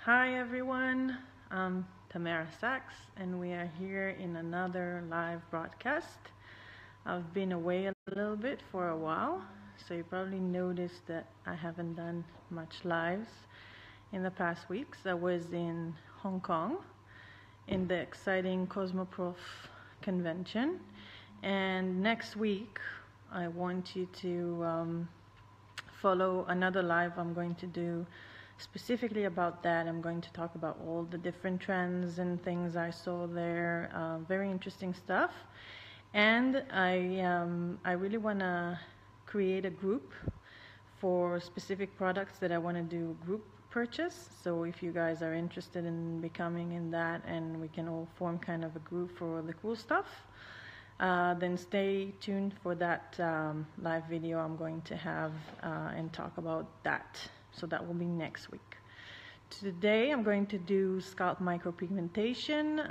Hi everyone, I'm Tamara Sachs and we are here in another live broadcast. I've been away a little bit for a while, so you probably noticed that I haven't done much lives in the past weeks. I was in Hong Kong in the exciting Cosmoprof convention, and next week I want you to follow another live I'm going to do specifically about that. I'm going to talk about all the different trends and things I saw there, very interesting stuff. And I really want to create a group for specific products that I want to do group purchase. So if you guys are interested in becoming in that and we can all form kind of a group for the cool stuff, then stay tuned for that live video I'm going to have and talk about that. So that will be next week. Today I'm going to do scalp micropigmentation.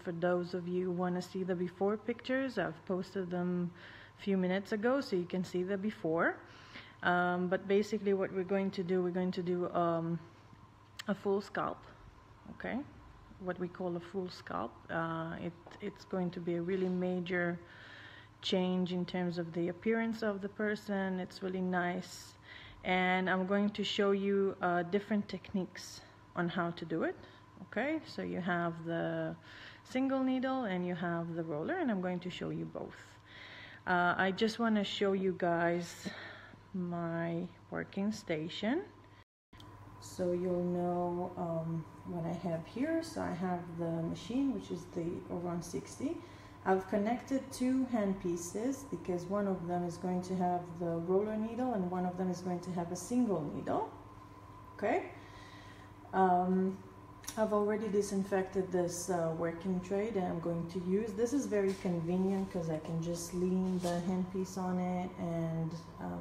For those of you who want to see the before pictures, I've posted them a few minutes ago so you can see the before. But basically what we're going to do a full scalp, okay? What we call a full scalp. It's going to be a really major change in terms of the appearance of the person. It's really nice. And I'm going to show you different techniques on how to do it. Okay, so you have the single needle and you have the roller, and I'm going to show you both. I just want to show you guys my working station so you'll know what I have here. So I have the machine, which is the Oron 60. I've connected two hand pieces because one of them is going to have the roller needle and one of them is going to have a single needle. Okay. I've already disinfected this working tray that I'm going to use. This is very convenient because I can just lean the handpiece on it, and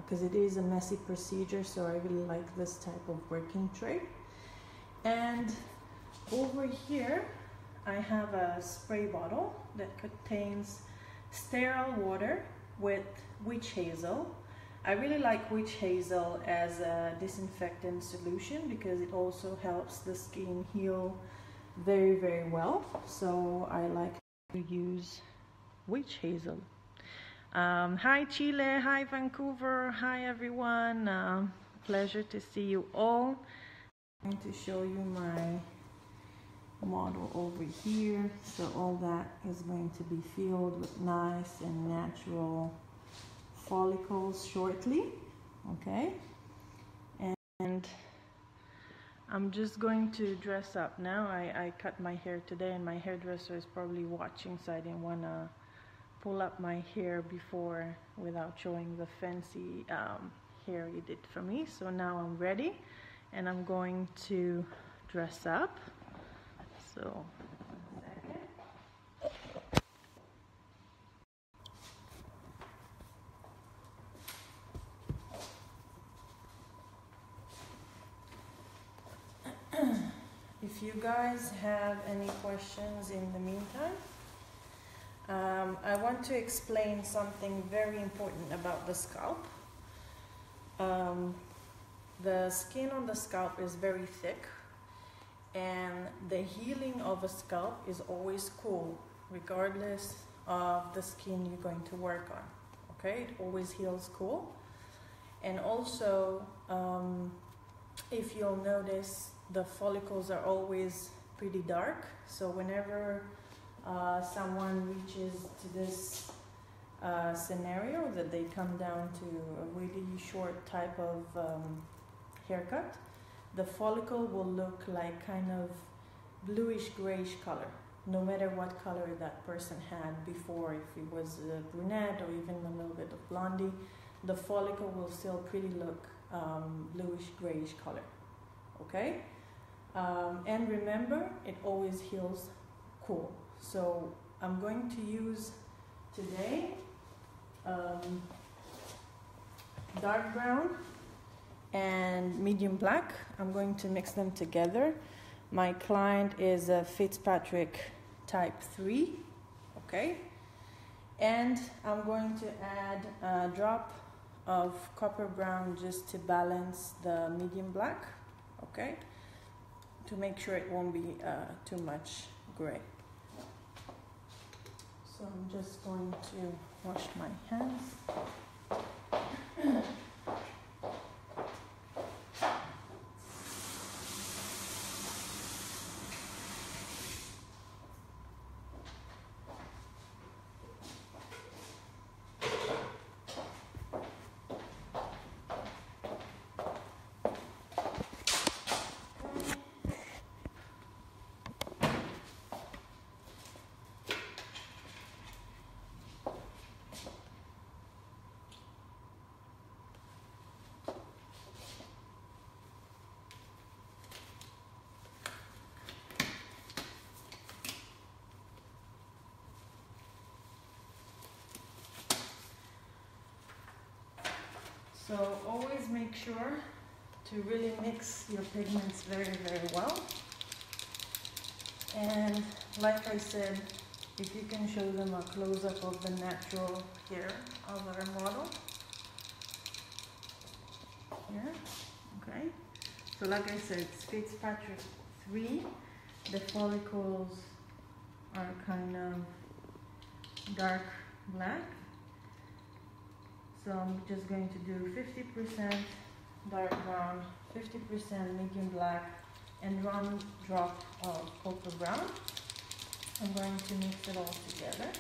because it is a messy procedure, so I really like this type of working tray. And over here I have a spray bottle that contains sterile water with witch hazel. I really like witch hazel as a disinfectant solution because it also helps the skin heal very, very well. So I like to use witch hazel. Hi Chile, hi Vancouver, hi everyone. Pleasure to see you all. I'm going to show you my model over here. So all that is going to be filled with nice and natural follicles shortly. Okay, and I'm just going to dress up now. I cut my hair today and my hairdresser is probably watching, so I didn't want to pull up my hair before without showing the fancy hair he did for me. So now I'm ready and I'm going to dress up. So, one second. If you guys have any questions in the meantime, I want to explain something very important about the scalp. The skin on the scalp is very thick, and the healing of a scalp is always cool, regardless of the skin you're going to work on. Okay, it always heals cool. And also, if you'll notice, the follicles are always pretty dark. So whenever someone reaches to this scenario that they come down to a really short type of haircut, the follicle will look like kind of bluish grayish color, no matter what color that person had before. If it was a brunette or even a little bit of blondie, the follicle will still pretty look bluish grayish color. Okay, and remember, it always heals cool. So I'm going to use today dark brown and medium black. I'm going to mix them together. My client is a Fitzpatrick type 3, okay? And I'm going to add a drop of copper brown just to balance the medium black, okay? to make sure it won't be too much gray. So I'm just going to wash my hands. So always make sure to really mix your pigments very, very well. And like I said, if you can show them a close-up of the natural hair of our model. Here, okay. So like I said, it's Fitzpatrick 3. The follicles are kind of dark black. So I'm just going to do 50% dark brown, 50% medium black, and 1 drop of copper brown. I'm going to mix it all together.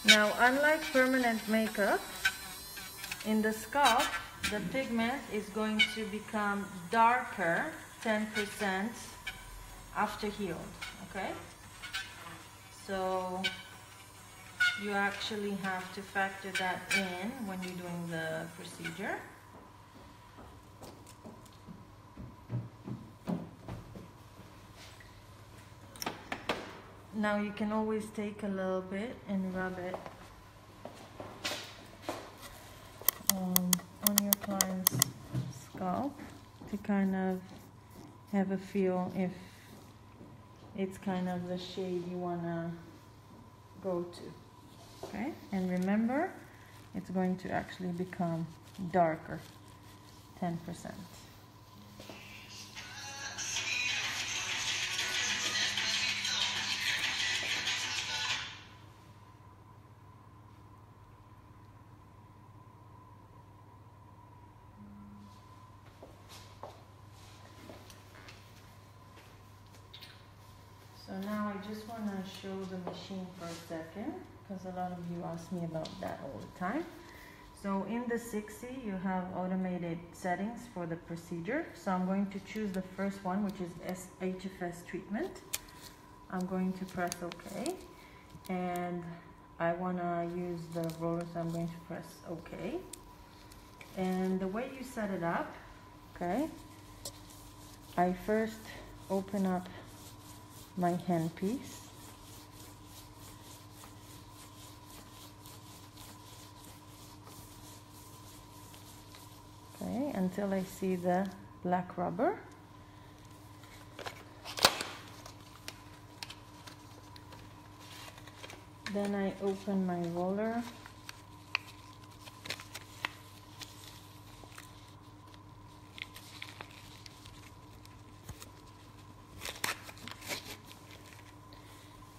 Now, unlike permanent makeup, in the scalp, the pigment is going to become darker 10% after healed, okay? So you actually have to factor that in when you're doing the procedure. Now you can always take a little bit and rub it on your client's scalp to kind of have a feel if it's kind of the shade you want to go to. Okay, and remember, it's going to actually become darker, 10%. So now I just want to show the machine for a second, because a lot of you ask me about that all the time. So in the 60, you have automated settings for the procedure. So I'm going to choose the first one, which is HFS treatment. I'm going to press OK. And I want to use the roller, so I'm going to press OK. And the way you set it up, okay, I first open up my handpiece. Okay, until I see the black rubber. Then I open my roller.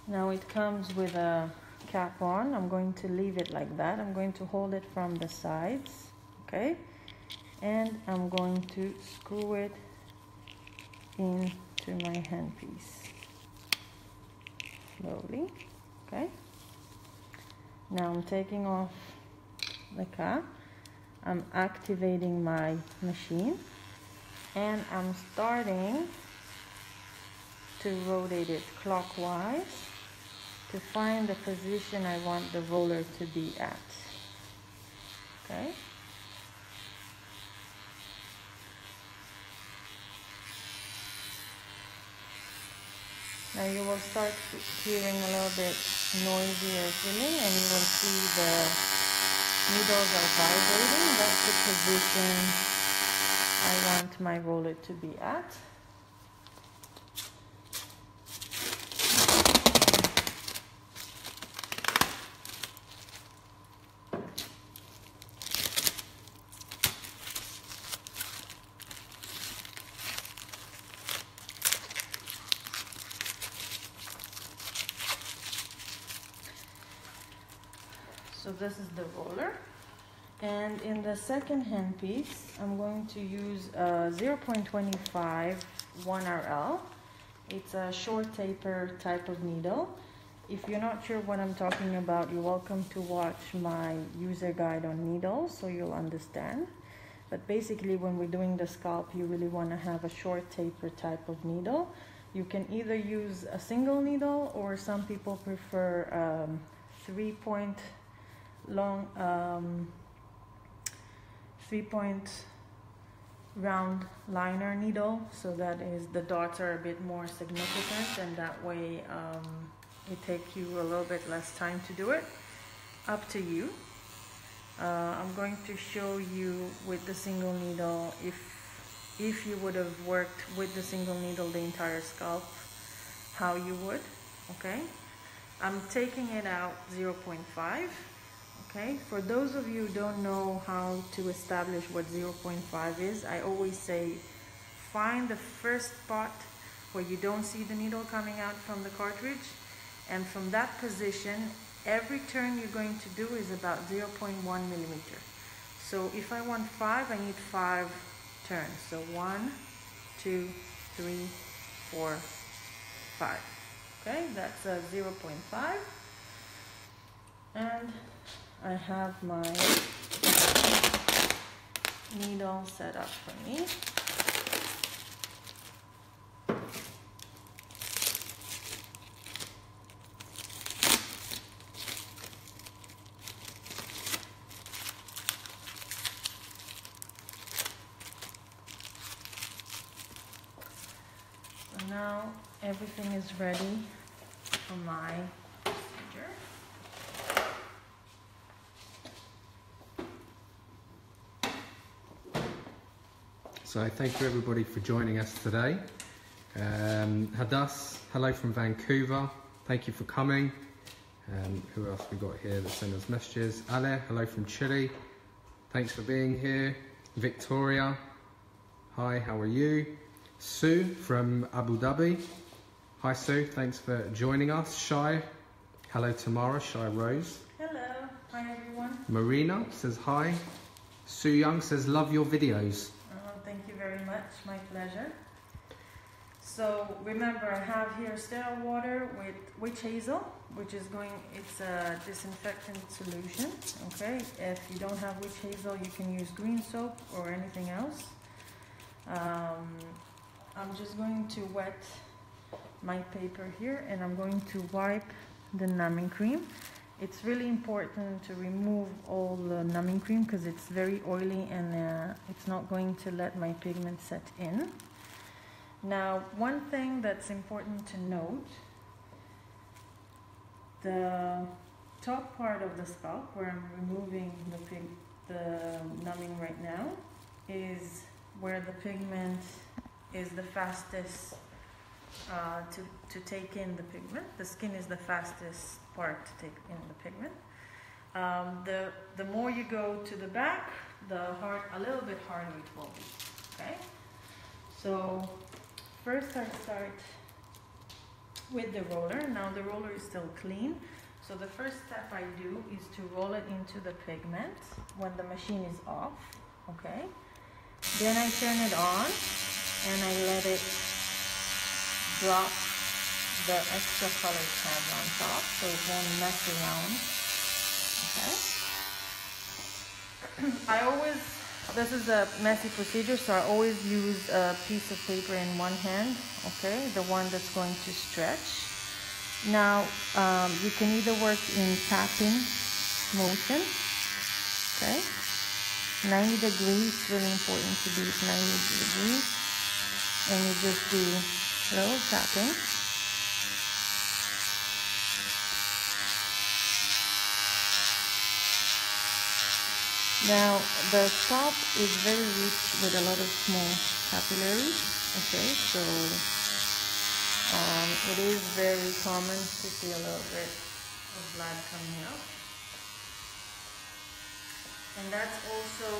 Now it comes with a cap on. I'm going to leave it like that. I'm going to hold it from the sides, okay? And I'm going to screw it into my handpiece. slowly. Okay. Now I'm taking off the cap. I'm activating my machine and I'm starting to rotate it clockwise to find the position I want the roller to be at. Okay. Now you will start hearing a little bit noisier feeling, and you will see the needles are vibrating. That's the position I want my roller to be at. So this is the roller, and in the second hand piece I'm going to use a 0.25 1RL. It's a short taper type of needle. If you're not sure what I'm talking about, you're welcome to watch my user guide on needles so you'll understand. But basically when we're doing the scalp, you really want to have a short taper type of needle. You can either use a single needle, or some people prefer 3-point long 3-point round liner needle, so that is the dots are a bit more significant, and that way it takes you a little bit less time to do it. Up to you. I'm going to show you with the single needle if you would have worked with the single needle the entire scalp, how you would. Okay, I'm taking it out 0.5. Okay, for those of you who don't know how to establish what 0.5 is, I always say find the first spot where you don't see the needle coming out from the cartridge, and from that position, every turn you're going to do is about 0.1 millimeter. So if I want 5, I need 5 turns. So 1, 2, 3, 4, 5. Okay, that's a 0.5. And I have my needle set up for me. So now everything is ready for my procedure. So thank you everybody for joining us today. Hadass, hello from Vancouver. Thank you for coming. Who else we got here that sent us messages? Ale, hello from Chile. Thanks for being here. Victoria, hi, how are you? Sue from Abu Dhabi. Hi Sue, thanks for joining us. Shai, hello Tamara, Shai Rose. Hello, hi everyone. Marina says hi. Sue Young says love your videos. Thank you very much, my pleasure. So remember, I have here sterile water with witch hazel, which is it's a disinfectant solution. Okay, if you don't have witch hazel, you can use green soap or anything else. I'm just going to wet my paper here, and I'm going to wipe the numbing cream. It's really important to remove all the numbing cream because it's very oily, and it's not going to let my pigment set in. Now, one thing that's important to note, the top part of the scalp where I'm removing the numbing right now is where the pigment is the fastest to take in the pigment. The skin is the fastest part to take in the pigment. The more you go to the back, a little bit harder it will be. Okay. So first I start with the roller. Now the roller is still clean. So the first step I do is to roll it into the pigment when the machine is off. Okay. Then I turn it on and I let it drop the extra colored tabs on top so it won't mess around. Okay. This is a messy procedure, so I always use a piece of paper in one hand, okay, the one that's going to stretch. Now, you can either work in tapping motion, okay, 90 degrees, really important to do it 90 degrees, and you just do a little tapping. Now, the scalp is very rich with a lot of small capillaries, okay, so it is very common to see a little bit of blood coming up. And that's also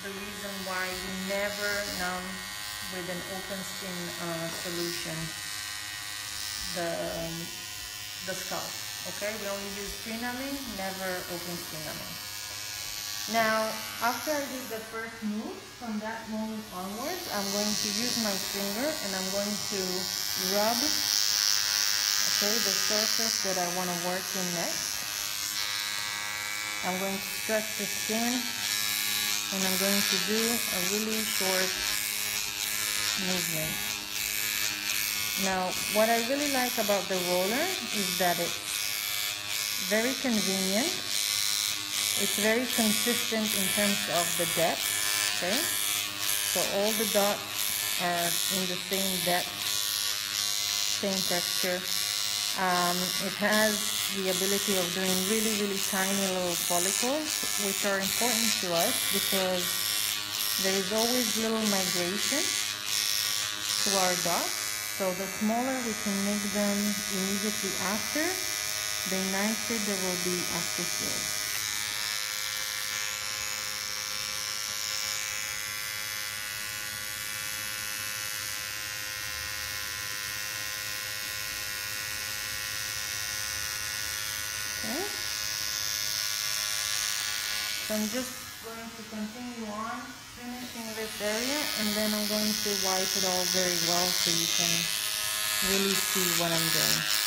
the reason why you never numb with an open skin solution the scalp, okay? We only use pre-numbing, never open skin numbing. Now, after I did the first move, from that moment onwards, I'm going to use my finger and I'm going to rub, okay, the surface that I want to work in next. I'm going to stretch the skin and I'm going to do a really short movement. Now, what I really like about the roller is that it's very convenient. It's very consistent in terms of the depth, okay? So all the dots are in the same depth, same texture. It has the ability of doing really, really tiny little follicles, which are important to us because there is always little migration to our dots. So the smaller we can make them immediately after, the nicer they will be afterwards. So I'm just going to continue on finishing this area and then I'm going to wipe it all very well so you can really see what I'm doing.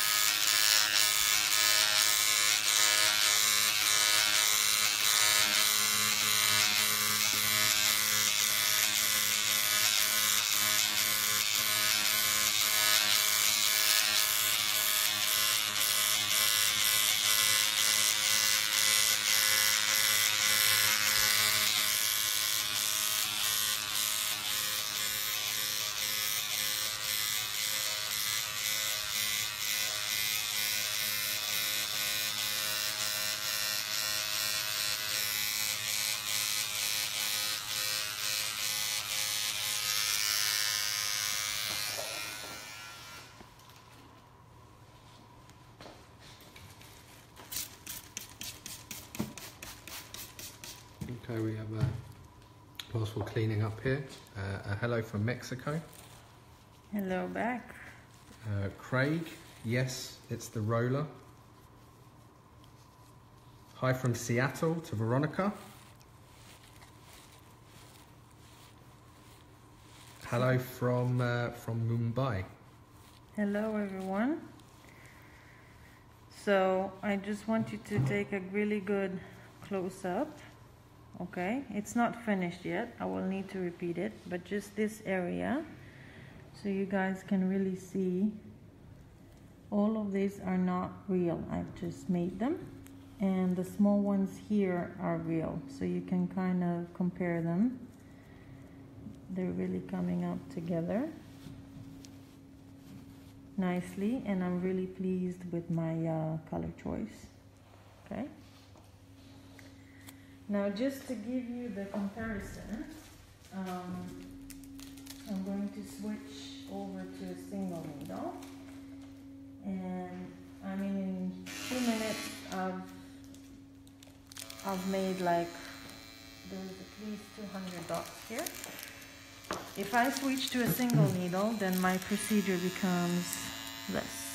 Okay, we have whilst we're cleaning up here, a hello from Mexico. Hello back. Craig, yes, it's the roller. Hi from Seattle to Veronica. Hello from Mumbai. Hello everyone. So I just want you to take a really good close-up. Okay, it's not finished yet. I will need to repeat it, but just this area so you guys can really see. All of these are not real. I've just made them, and the small ones here are real, so you can kind of compare them. They're really coming up together nicely, and I'm really pleased with my color choice. Okay, now just to give you the comparison, I'm going to switch over to a single needle, and I mean in 2 minutes I've made like, there's at least 200 dots here. If I switch to a single needle, then my procedure becomes this.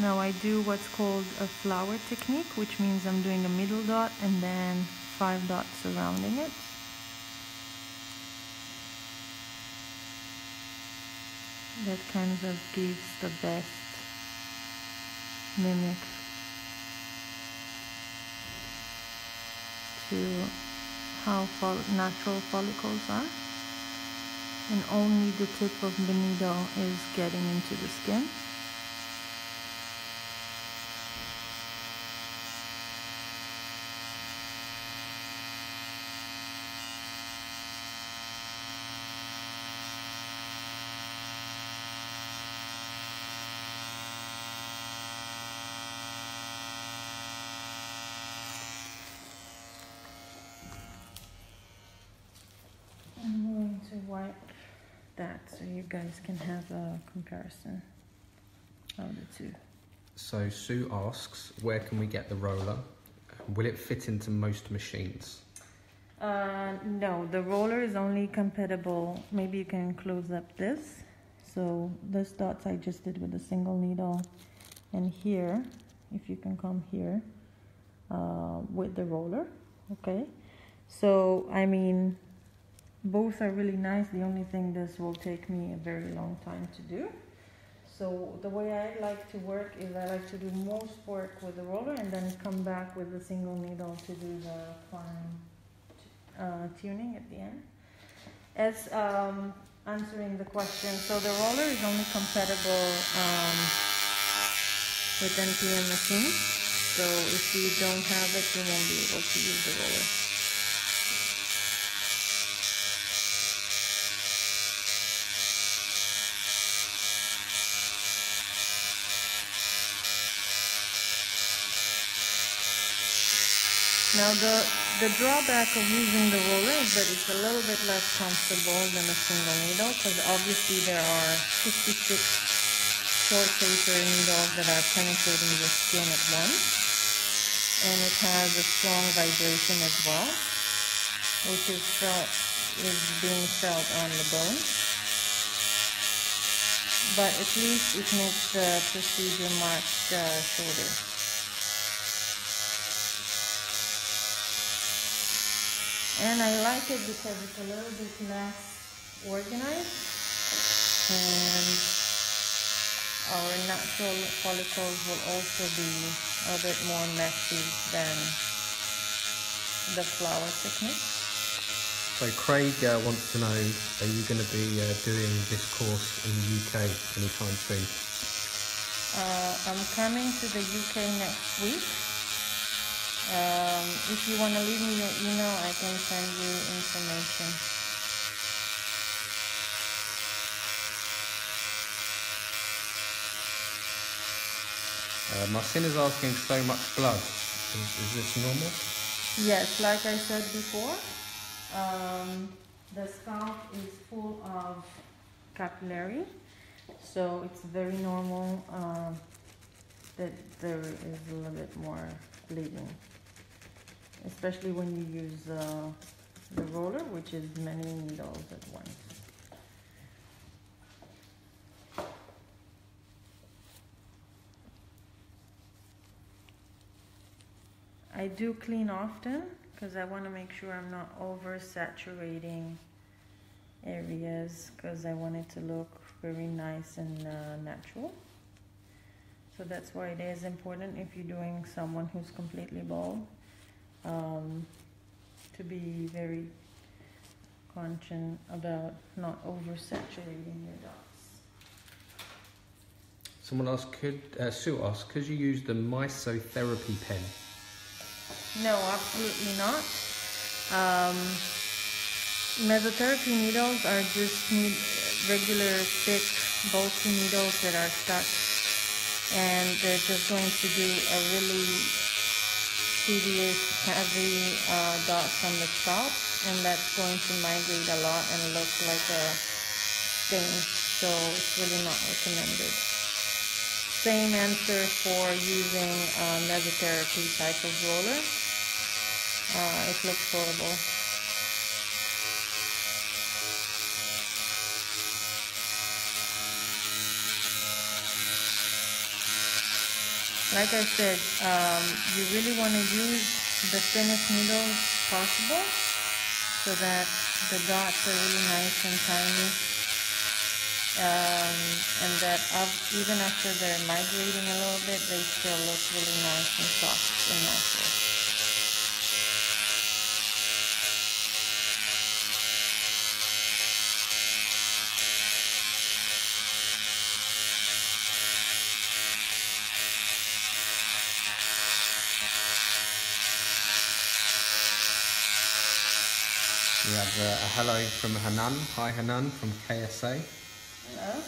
Now I do what's called a flower technique, which means I'm doing a middle dot and then 5 dots surrounding it. That kind of gives the best mimic to how natural follicles are. And only the tip of the needle is getting into the skin. I'm going to wipe that so you guys can have a comparison of the two. So Sue asks, where can we get the roller? Will it fit into most machines? No, the roller is only compatible. Maybe you can close up this. So this dots I just did with a single needle, and here, if you can come here, with the roller. Okay, so I mean, both are really nice. The only thing, this will take me a very long time to do. So the way I like to work is I like to do most work with the roller and then come back with a single needle to do the fine tuning at the end. As answering the question, so the roller is only compatible with NPM machines. So if you don't have it, you won't be able to use the roller. Now the drawback of using the roller is that it's a little bit less comfortable than a single needle, because obviously there are 56 short taper needles that are penetrating your skin at once, and it has a strong vibration as well, which is being felt on the bone. But at least it makes the procedure much shorter. And I like it because it's a little bit less organized, and our natural follicles will also be a bit more messy than the flower technique. So Craig wants to know, are you going to be doing this course in the UK anytime soon? I'm coming to the UK next week. If you want to leave me your email, I can send you information. Marcin is asking, so much blood. Is this normal? Yes, like I said before, the scalp is full of capillary, so it's very normal that there is a little bit more bleeding, especially when you use the roller, which is many needles at once. I do clean often because I want to make sure I'm not oversaturating areas, because I want it to look very nice and natural. So that's why it is important, if you're doing someone who's completely bald, to be very conscious about not oversaturating your dots. Someone asked, Sue asked, could you use the mesotherapy pen? No, absolutely not. Mesotherapy needles are just regular thick, bulky needles that are stuck, and they're just going to do a really tedious, heavy dots on the scalp, and that's going to migrate a lot and look like a stain, so it's really not recommended. Same answer for using mesotherapy type of roller. It looks horrible. Like I said, you really want to use the thinnest needles possible so that the dots are really nice and tiny, and that even after they're migrating a little bit, they still look really nice and soft and natural. We have a hello from Hanan. Hi Hanan from KSA. Hello.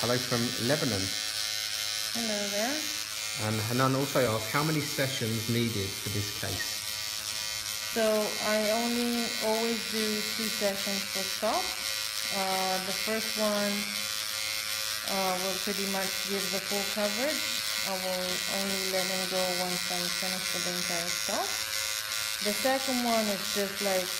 Hello from Lebanon. Hello there. And Hanan also asked, how many sessions needed for this case? So I always do 2 sessions for scalp. The first one will pretty much give the full coverage. I will only let him go once I'm finished with the entire scalp. The second one is just like,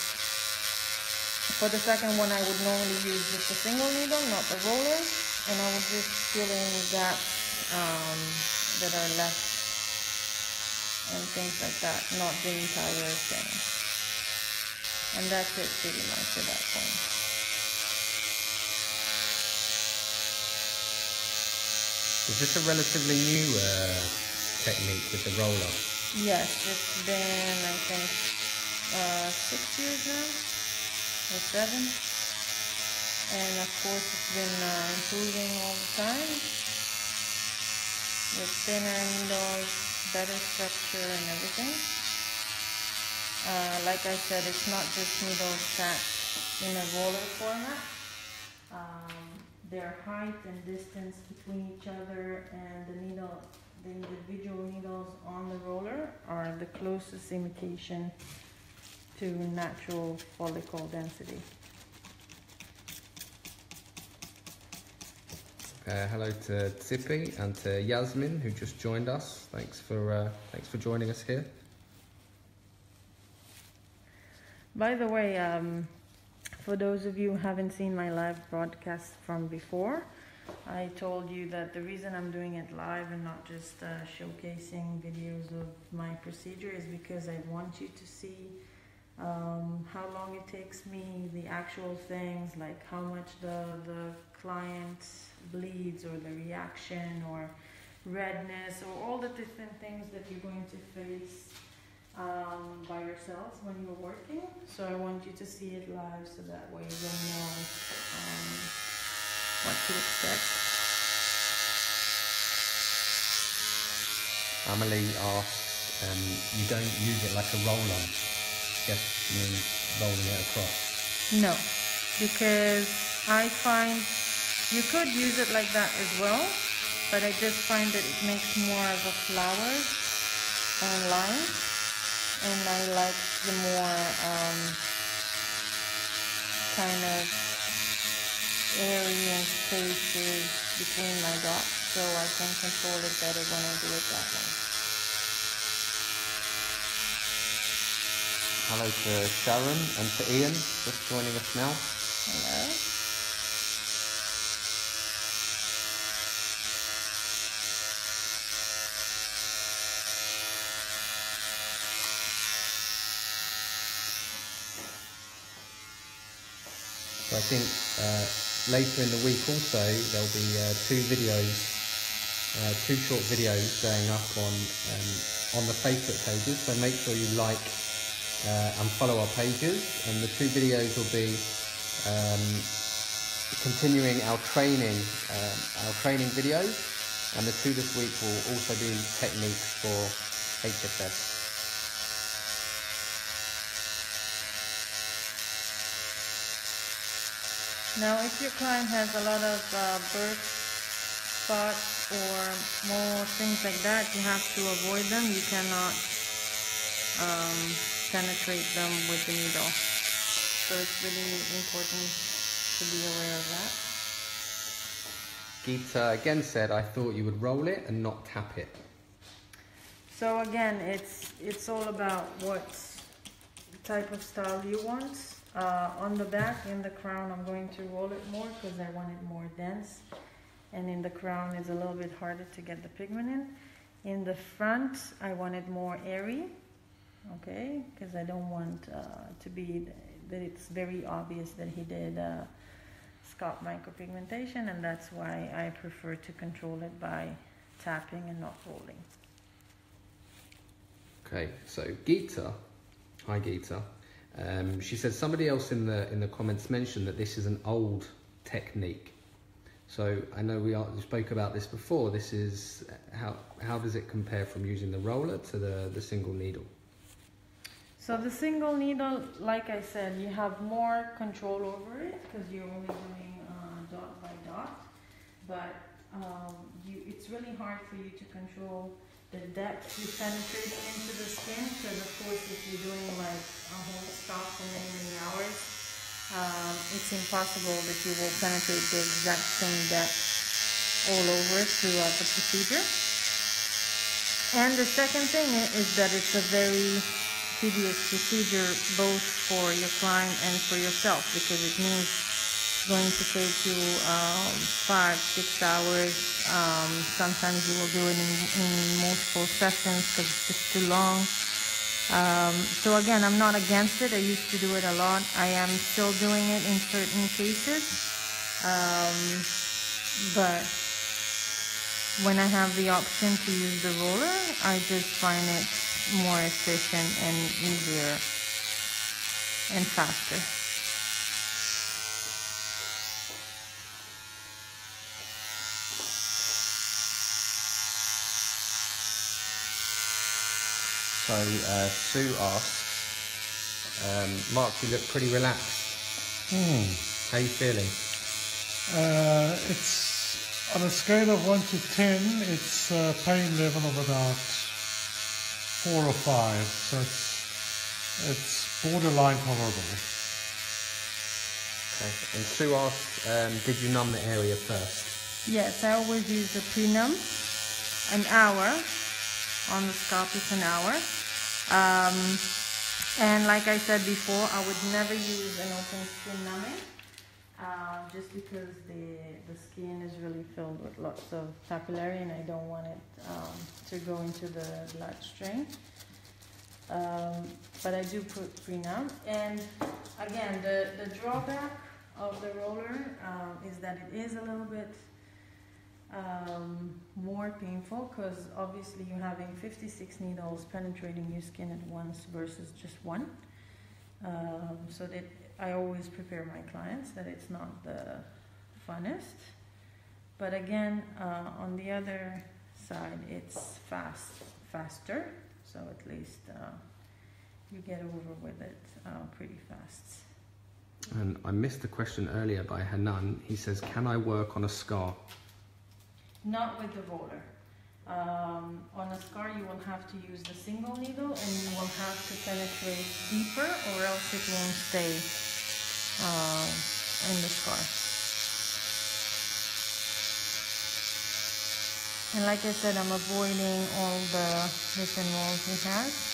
for the second one I would normally use just a single needle, not the roller, and I would just fill in gaps that are left and things like that, not the entire thing. And that's it pretty much at that point. Is this a relatively new technique with the roller? Yes, it's been, I think, 6 years now, or 7. And of course it's been improving all the time with thinner needles, better structure and everything. Like I said, it's not just needles sat in a roller format. Their height and distance between each other and the individual needles on the roller are the closest imitation to natural follicle density. Hello to Tsipi and to Yasmin who just joined us. Thanks for joining us here. By the way, for those of you who haven't seen my live broadcast from before, I told you that the reason I'm doing it live and not just showcasing videos of my procedure is because I want you to see how long it takes me, the actual things, like how much the client bleeds or the reaction or redness or all the different things that you're going to face by yourselves when you're working. So I want you to see it live so that way you'll know what to expect. Amelie asks, you don't use it like a roll-on, just means rolling it across. No, because I find you could use it like that as well, but I just find that it makes more of a flower and line, and I like the more kind of airy and spaces between my dots, so I can control it better when I do it that way. Hello to Sharon and to Ian, just joining us now. Hello. So I think later in the week also there'll be 2 short videos going up on the Facebook pages. So make sure you like and follow our pages. And the 2 videos will be continuing our training videos, and the 2 this week will also be techniques for HFS. Now, if your client has a lot of birth spots or more things like that, you have to avoid them. You cannot penetrate them with the needle. So it's really important to be aware of that. Geeta again said, I thought you would roll it and not tap it. So again, it's all about what type of style you want. On the back, in the crown, I'm going to roll it more because I want it more dense. And in the crown, it's a little bit harder to get the pigment in. In the front, I want it more airy, okay? Because I don't want to be, that it's very obvious that he did scalp micropigmentation, and that's why I prefer to control it by tapping and not rolling. Okay, so Geeta, hi Geeta, she said somebody else in the comments mentioned that this is an old technique. So I know we spoke about this before. This is how does it compare from using the roller to the single needle? So the single needle, like I said, you have more control over it because you're only doing dot by dot, but it's really hard for you to control the depth you penetrate into the skin, because of course if you're doing like a whole scalp for many, many hours, it's impossible that you will penetrate the exact same depth all over throughout the procedure. And the second thing is that it's a very tedious procedure both for your client and for yourself, because it means it's going to take you 5-6 hours. Sometimes you will do it in multiple sessions because it's just too long. So again, I'm not against it. I used to do it a lot. I am still doing it in certain cases, but when I have the option to use the roller, I just find it more efficient and easier and faster. So Sue asked, Mark, you look pretty relaxed. How are you feeling? It's on a scale of 1 to 10, it's a pain level of about 4 or 5, so it's borderline tolerable. Okay. And Sue asked, did you numb the area first? Yes, I always use a pre-numb, an hour. On the scalp is an hour. And like I said before, I would never use an open skin numbing, just because the skin is really filled with lots of capillary and I don't want it to go into the bloodstream. But I do put pre-numb. And again, the drawback of the roller is that it is a little bit more painful, because obviously you're having 56 needles penetrating your skin at once versus just one. So that I always prepare my clients that it's not the funnest. But again, on the other side, it's faster. So at least you get over with it pretty fast. And I missed the question earlier by Hanan. He says, can I work on a scar? Not with the roller. On a scar, you will have to use the single needle and you will have to penetrate deeper, or else it won't stay in the scar. And like I said, I'm avoiding all the different walls he has.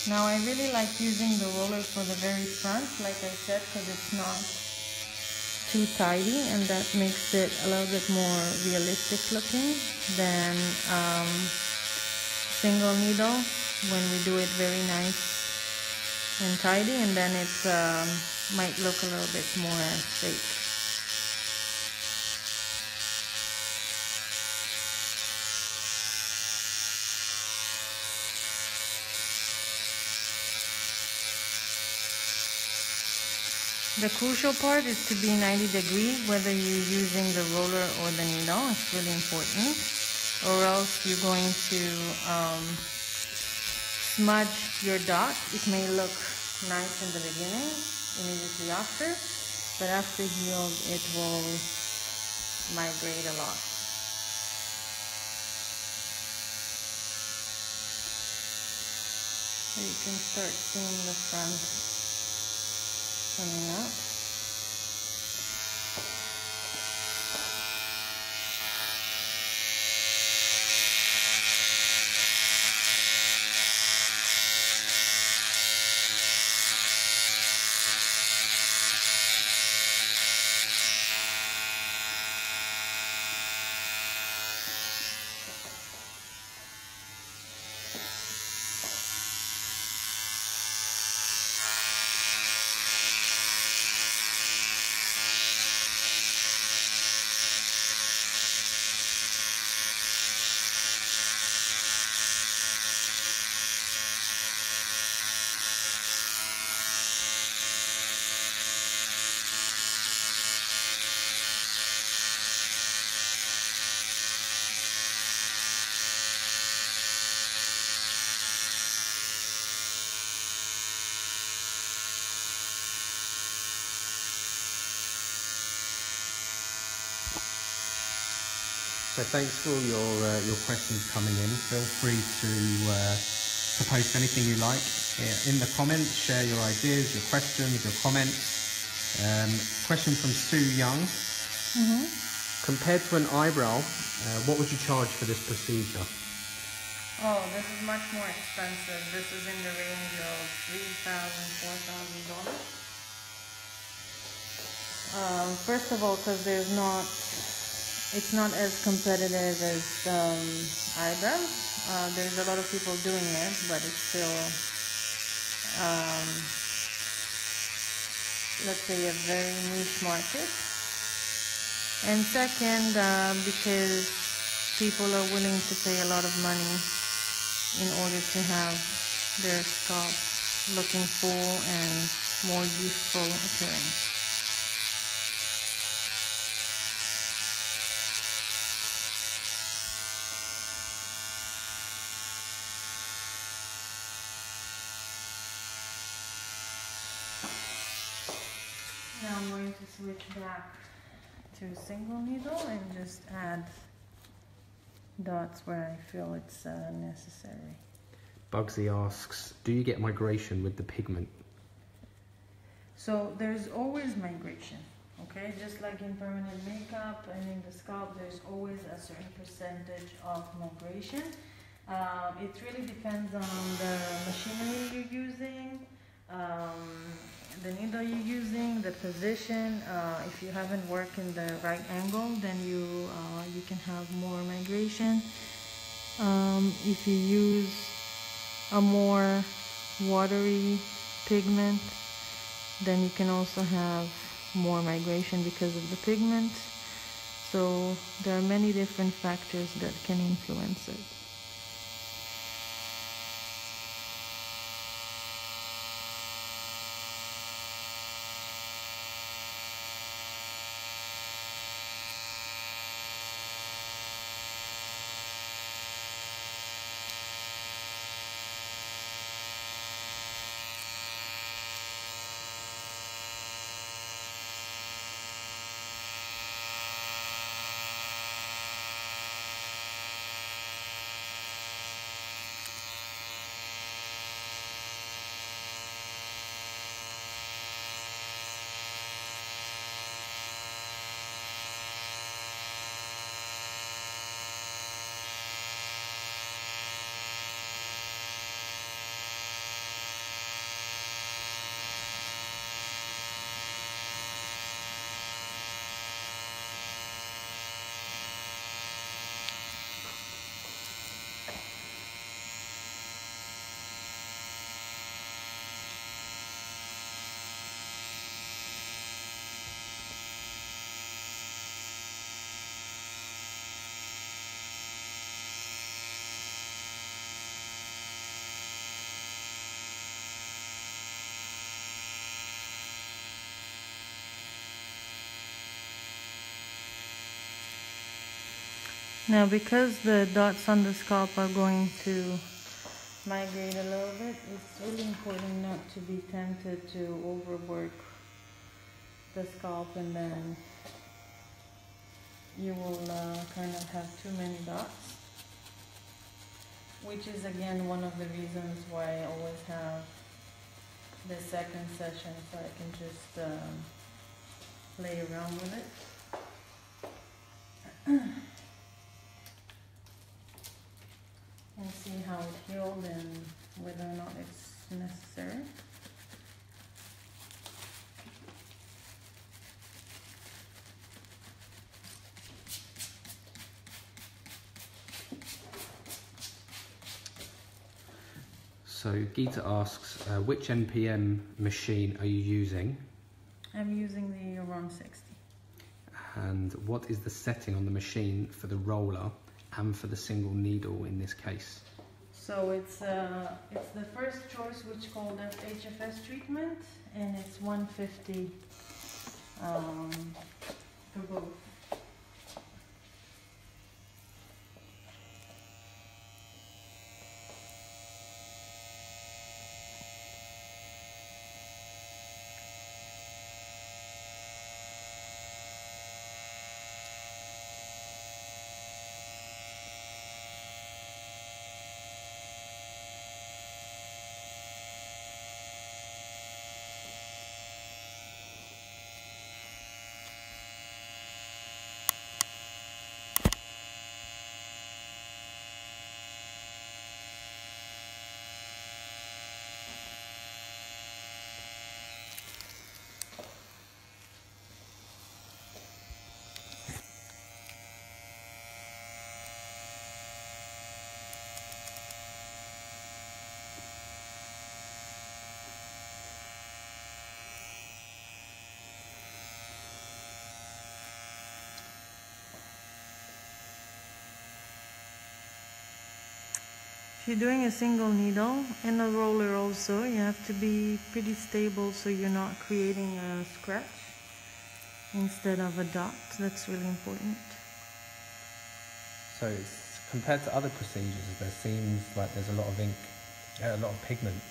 Now I really like using the roller for the very front, like I said, because it's not too tidy, and that makes it a little bit more realistic looking than single needle when we do it very nice and tidy, and then it might look a little bit more fake. The crucial part is to be 90 degrees, whether you're using the roller or the needle. It's really important, or else you're going to smudge your dot. It may look nice in the beginning, immediately after, but after healed, it will migrate a lot. So you can start seeing the front coming up. So thanks for all your questions coming in. Feel free to post anything you like in the comments. Share your ideas, your questions, your comments. Question from Sue Young. Compared to an eyebrow, what would you charge for this procedure? Oh, this is much more expensive. This is in the range of $3,000, $4,000. First of all, because it's not as competitive as eyebrows. There's a lot of people doing it, but it's still, let's say, a very niche market. And second, because people are willing to pay a lot of money in order to have their scalp looking full and more youthful appearing. Now I'm going to switch back to single needle and just add dots where I feel it's necessary. Bugsy asks, do you get migration with the pigment? So there's always migration, okay? Just like in permanent makeup and in the scalp, there's always a certain percentage of migration. It really depends on the machinery you're using, the needle you're using, the position. If you haven't worked in the right angle, then you can have more migration. If you use a more watery pigment, then you can also have more migration because of the pigment. So there are many different factors that can influence it. Now, because the dots on the scalp are going to migrate a little bit, it's really important not to be tempted to overwork the scalp, and then you will kind of have too many dots. which is again one of the reasons why I always have the second session, so I can just play around with it. And see how it healed and whether or not it's necessary. So Geeta asks, which NPM machine are you using? I'm using the Aron 60. And what is the setting on the machine for the roller and for the single needle in this case? So it's the first choice, which called HFS treatment, and it's 150 for both. If you're doing a single needle and a roller also, you have to be pretty stable so you're not creating a scratch instead of a dot. That's really important. So it's, compared to other procedures, there seems like there's a lot of ink, a lot of pigment.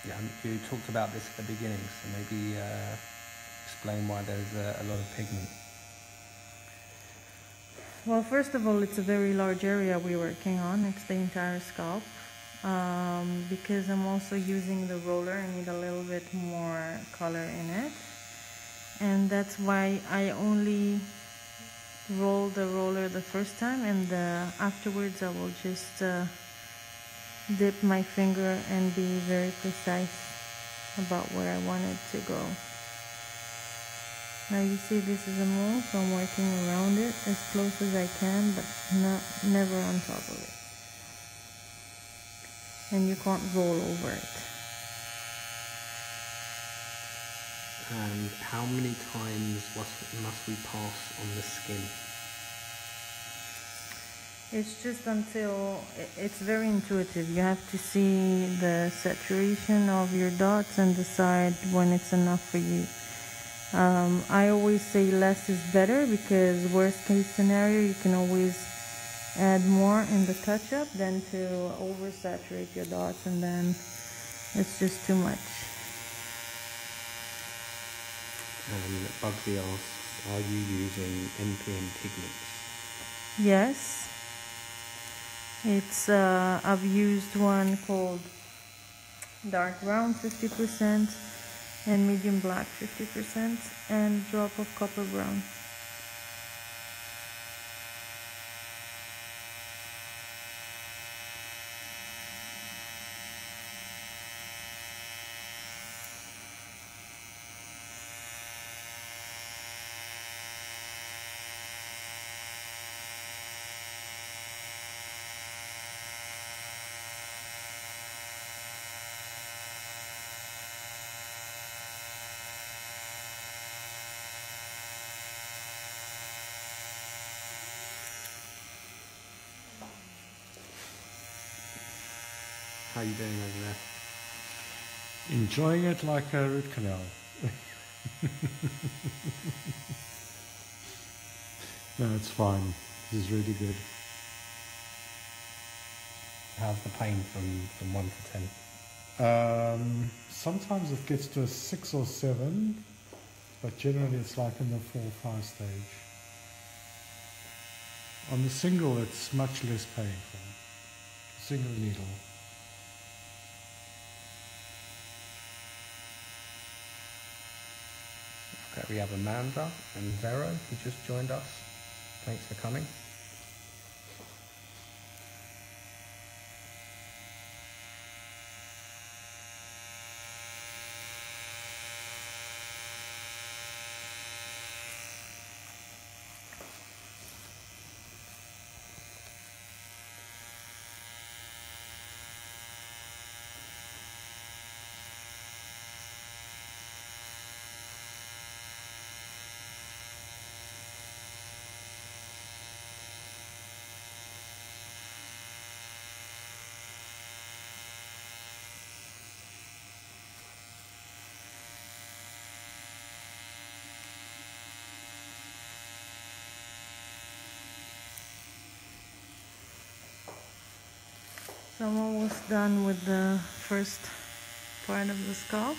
Yeah, you talked about this at the beginning, so maybe explain why there's a lot of pigment. Well, first of all, it's a very large area we're working on. It's the entire scalp. Because I'm also using the roller, I need a little bit more color in it. And that's why I only roll the roller the first time, and afterwards I will just dip my finger and be very precise about where I want it to go. Now you see this is a mold, so I'm working around it as close as I can, but never on top of it. And you can't roll over it. And how many times must we pass on the skin? It's just until, it's very intuitive. You have to see the saturation of your dots and decide when it's enough for you. I always say less is better, because worst case scenario, you can always add more in the touch-up than to oversaturate your dots, and then it's just too much. And Bugsy asks, are you using NPM pigments? Yes. It's I've used one called dark brown 50%, and medium black 50%, and a drop of copper brown. How are you doing over there? Enjoying it like a root canal. No, it's fine. This is really good. How's the pain from 1 to 10? Sometimes it gets to a 6 or 7, but generally it's like in the 4 or 5 stage. On the single, it's much less painful. single needle. Okay, we have Amanda and Vero who just joined us. Thanks for coming. So I'm almost done with the first part of the scalp.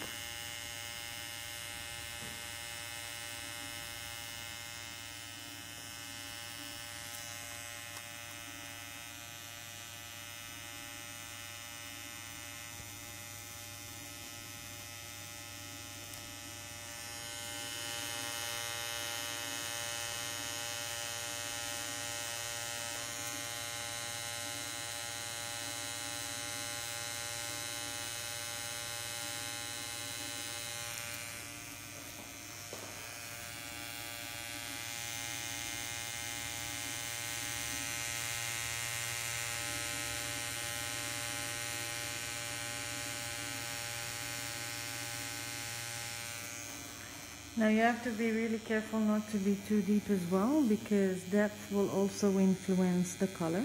Now you have to be really careful not to be too deep as well, because depth will also influence the color.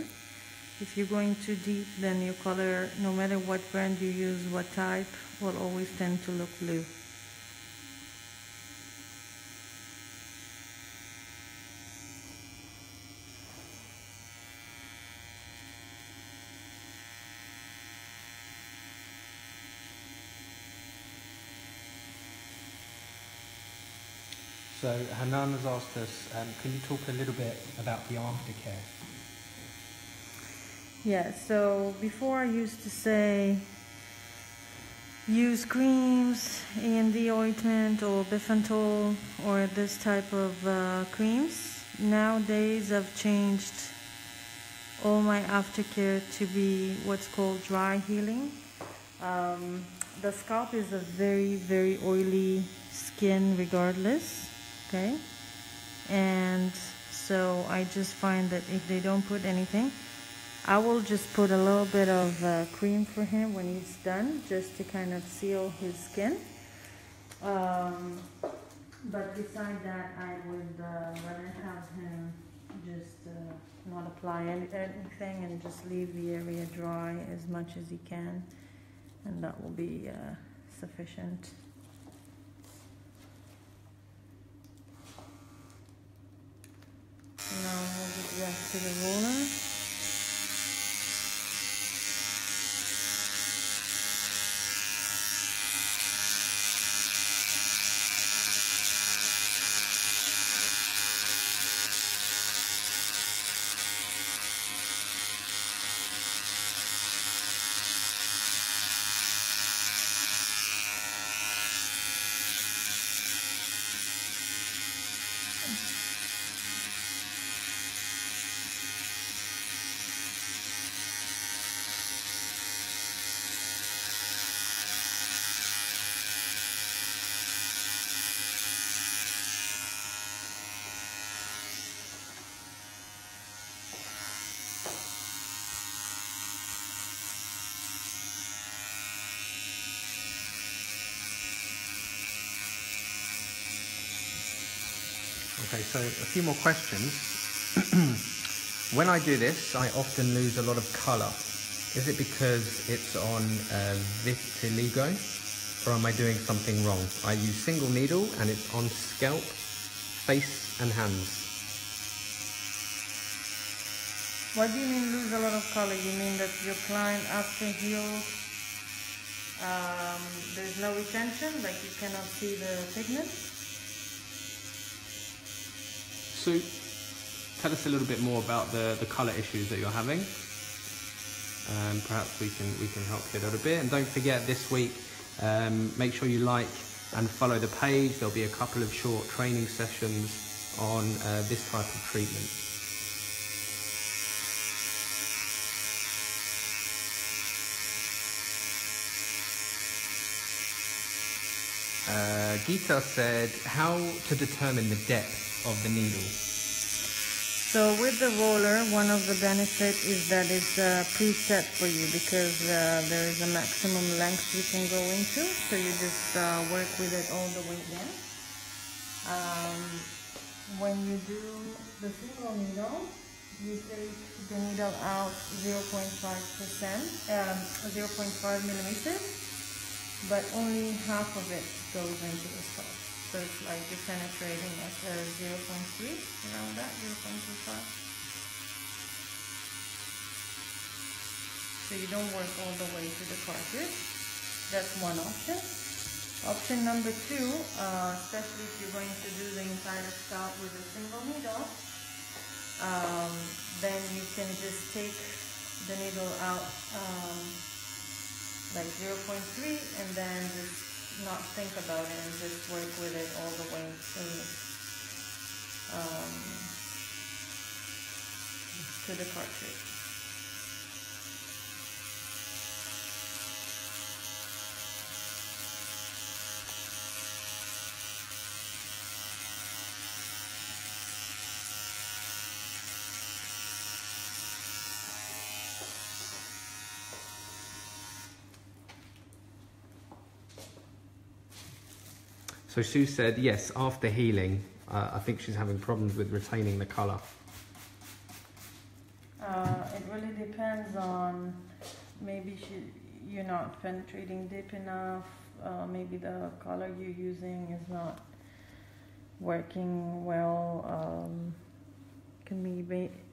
If you're going too deep, then your color, no matter what brand you use, what type, will always tend to look blue. So Hanan has asked us, can you talk a little bit about the aftercare? Yeah, so before I used to say use creams, A&D ointment or Bifantol or this type of creams. Nowadays I've changed all my aftercare to be what's called dry healing. The scalp is a very, very oily skin regardless, okay? And so I just find that if they don't put anything, I will just put a little bit of cream for him when he's done, just to kind of seal his skin. But beside that, I would rather have him just not apply anything and just leave the area dry as much as he can, and that will be sufficient. Now we'll get back to the roller. Okay, so a few more questions. When I do this, I often lose a lot of colour. Is it because it's on vitiligo, or am I doing something wrong? I use single needle and it's on scalp, face and hands. What do you mean lose a lot of color? You mean that your client after heals, there's no retention, like you cannot see the pigment? So, tell us a little bit more about the colour issues that you're having. and perhaps we can help you a little bit. And don't forget, this week, make sure you like and follow the page. There'll be a couple of short training sessions on this type of treatment. Gita said, how to determine the depth of the needle? So with the roller, one of the benefits is that it's preset for you, because there is a maximum length you can go into. So you just work with it all the way in. When you do the single needle, you take the needle out 0.5%, 0.5 millimeters, but only half of it goes into the scalp. So it's like you're penetrating at 0.3, around that, 0.25. So you don't work all the way to the cartilage. That's one option. Option number two, especially if you're going to do the entire scalp with a single needle, then you can just take the needle out like 0.3 and then just not think about it and just work with it all the way to the cartridge. So Sue said, yes, after healing, I think she's having problems with retaining the colour. It really depends on, maybe you're not penetrating deep enough, maybe the color you're using is not working well,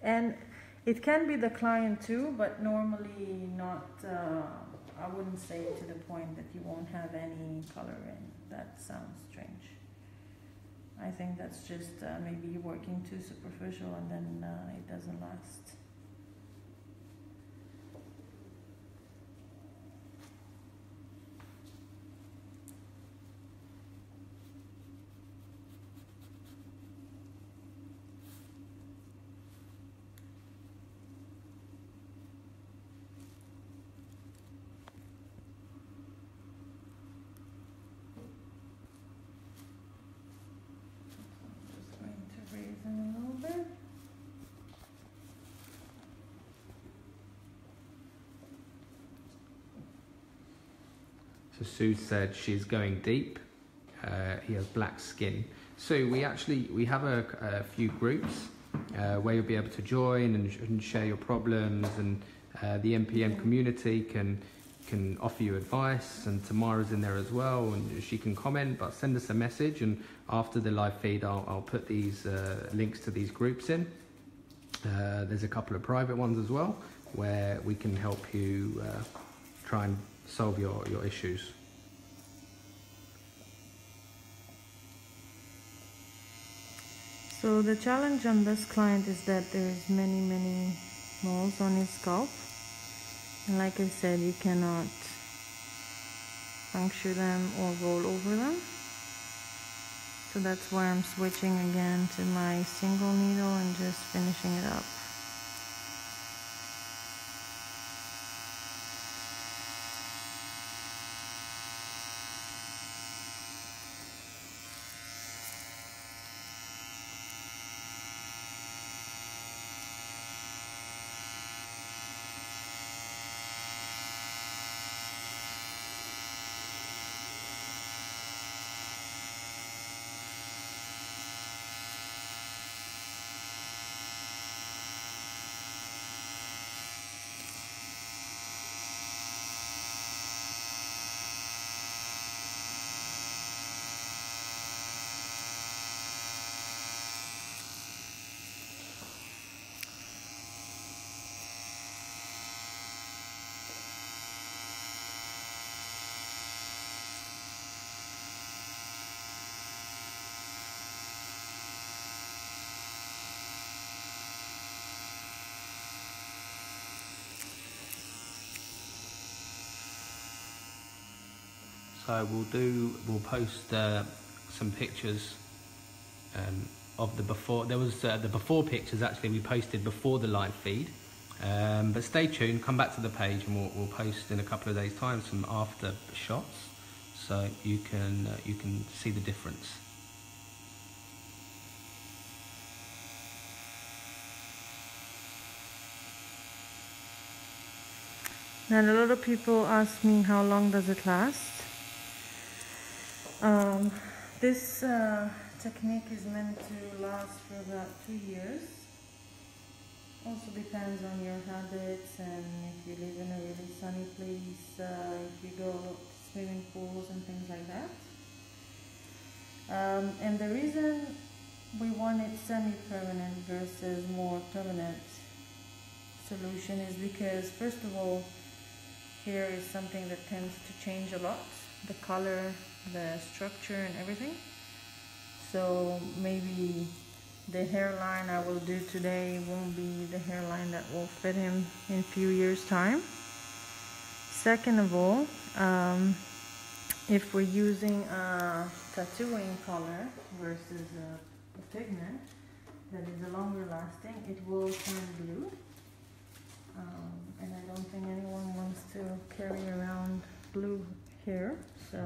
and it can be the client too, but normally not, I wouldn't say to the point that you won't have any color in. That sounds strange. I think that's just maybe working too superficial and then it doesn't last. So Sue said she's going deep. He has black skin. So we have a few groups where you'll be able to join and share your problems, and the MPM community can offer you advice, and Tamara's in there as well, and she can comment, but send us a message, and after the live feed I'll put these links to these groups in. There's a couple of private ones as well where we can help you try and solve your issues. So the challenge on this client is that there's many moles on his scalp, and like I said, you cannot puncture them or roll over them. So that's why I'm switching again to my single needle and just finishing it up. So we'll post some pictures of the before. There was the before pictures actually we posted before the live feed, but stay tuned, come back to the page, and we'll post in a couple of days time some after shots, so you can see the difference. And a lot of people ask me how long does it last. This technique is meant to last for about 2 years. Also depends on your habits and if you live in a really sunny place, if you go to swimming pools and things like that. And the reason we want it semi-permanent versus more permanent solution is because, first of all, hair is something that tends to change a lot, the color, the structure and everything. So maybe the hairline I will do today won't be the hairline that will fit him in a few years time. Second of all, if we're using a tattooing color versus a pigment that is a longer lasting, it will turn blue. And I don't think anyone wants to carry around blue hair, so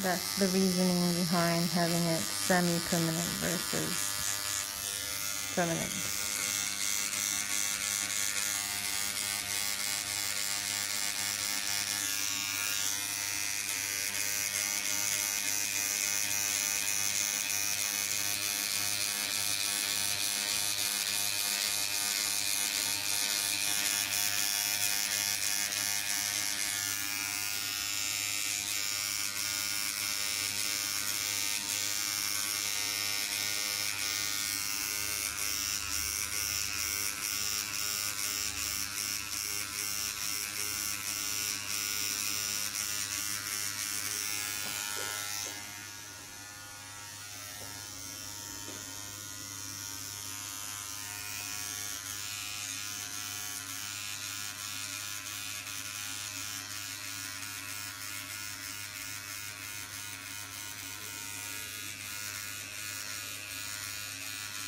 that's the reasoning behind having it semi-permanent versus permanent.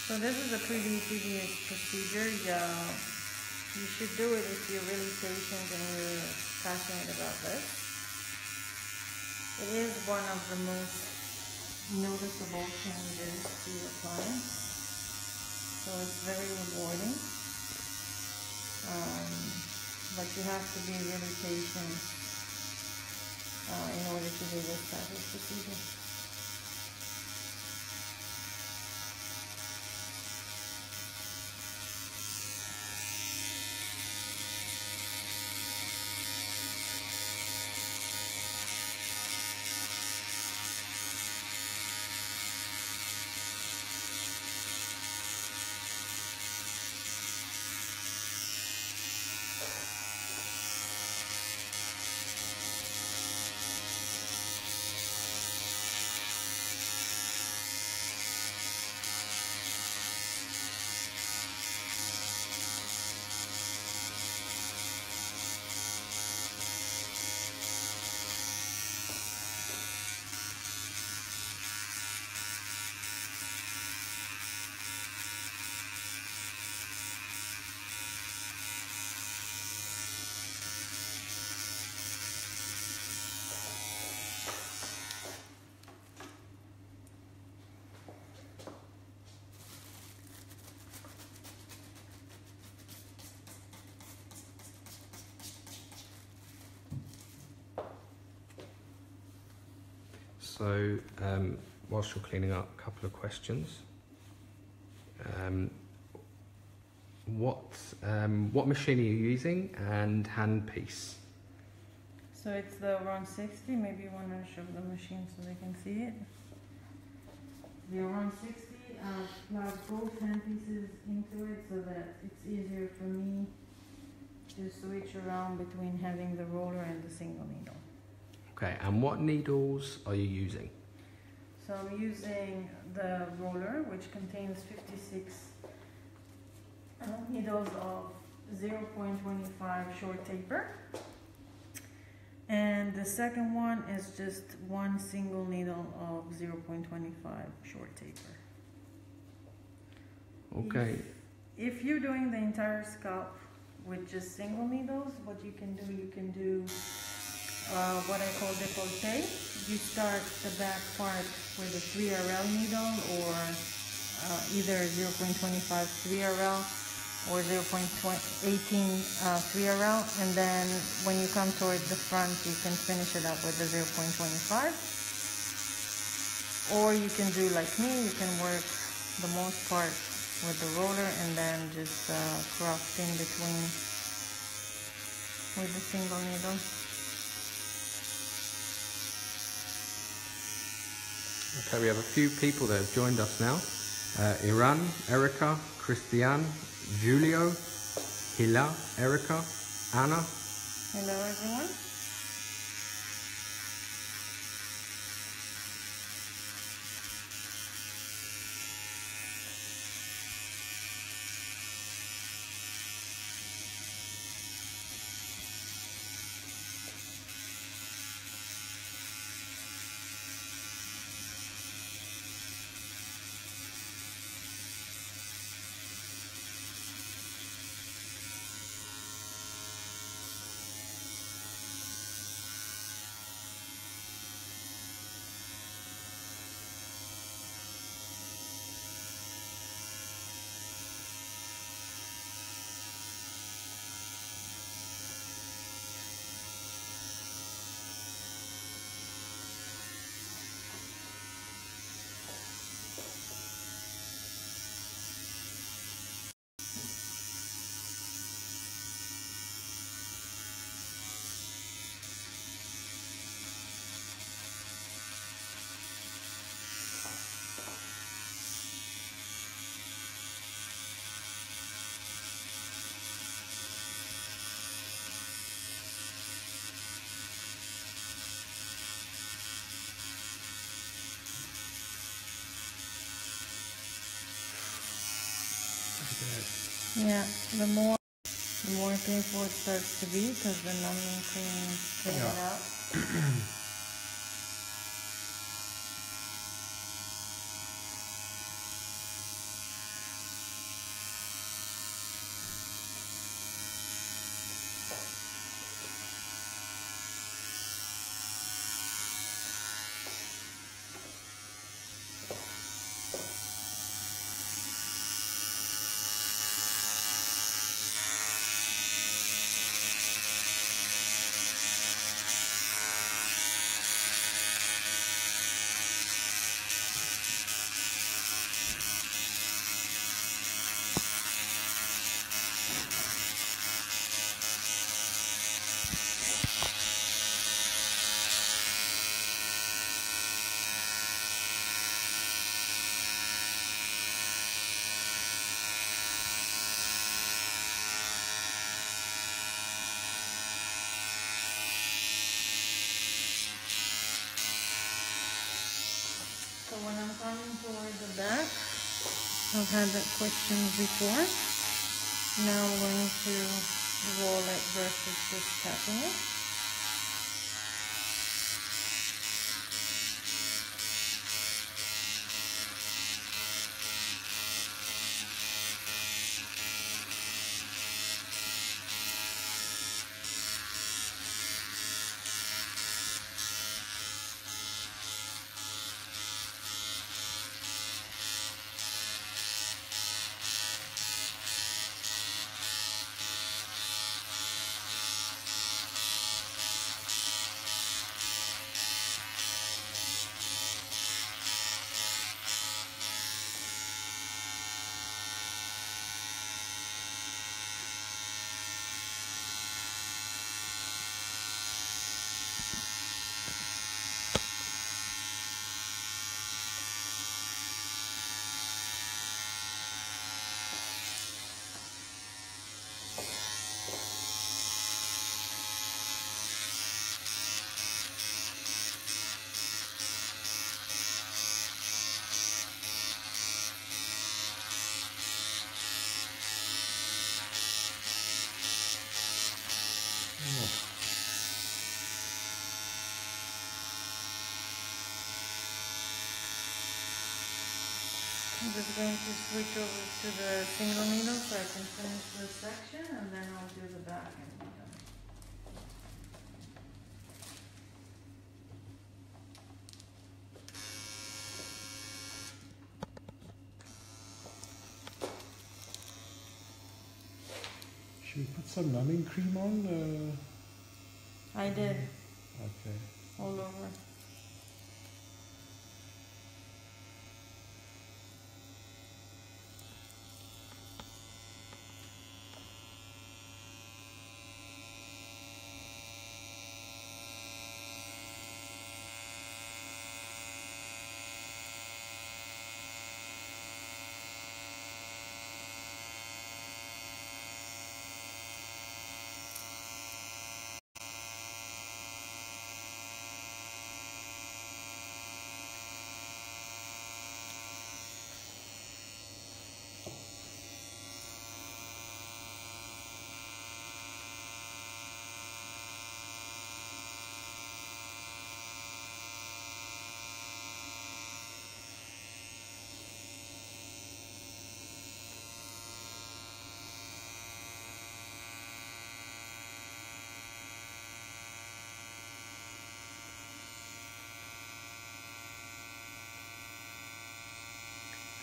So this is a pretty tedious procedure. You should do it if you're really patient and you're passionate about this. It is one of the most noticeable changes to your clients, so it's very rewarding. But you have to be really patient in order to do this type of procedure. So whilst you're cleaning up, a couple of questions. What machine are you using and handpiece? So it's the Oran 60. Maybe you want to show the machine so they can see it. The Oran 60, plug both handpieces into it so that it's easier for me to switch around between having the roller and the single needle. Okay, and what needles are you using? So I'm using the roller, which contains 56 needles of 0.25 short taper. And the second one is just one single needle of 0.25 short taper. Okay. If you're doing the entire scalp with just single needles, what you can do what I call décolleté. You start the back part with a 3RL needle, or either 0.25 3RL or 0.18 3RL, and then when you come toward the front, you can finish it up with the 0.25. Or you can do like me, you can work the most part with the roller and then just cross in between with the single needle. Okay, we have a few people that have joined us now. Iran, Erica, Christiane, Julio, Hila, Erica, Anna. Hello everyone. Yeah, the more painful it starts to be, because the numbing cream clean it out. So when I'm coming toward the back, I've had that question before. Now I'm going to roll it versus just tapping it. I'm just going to switch over to the single needle so I can finish this section, and then I'll do the back and be done. Should we put some numbing cream on? I did, Okay. all over.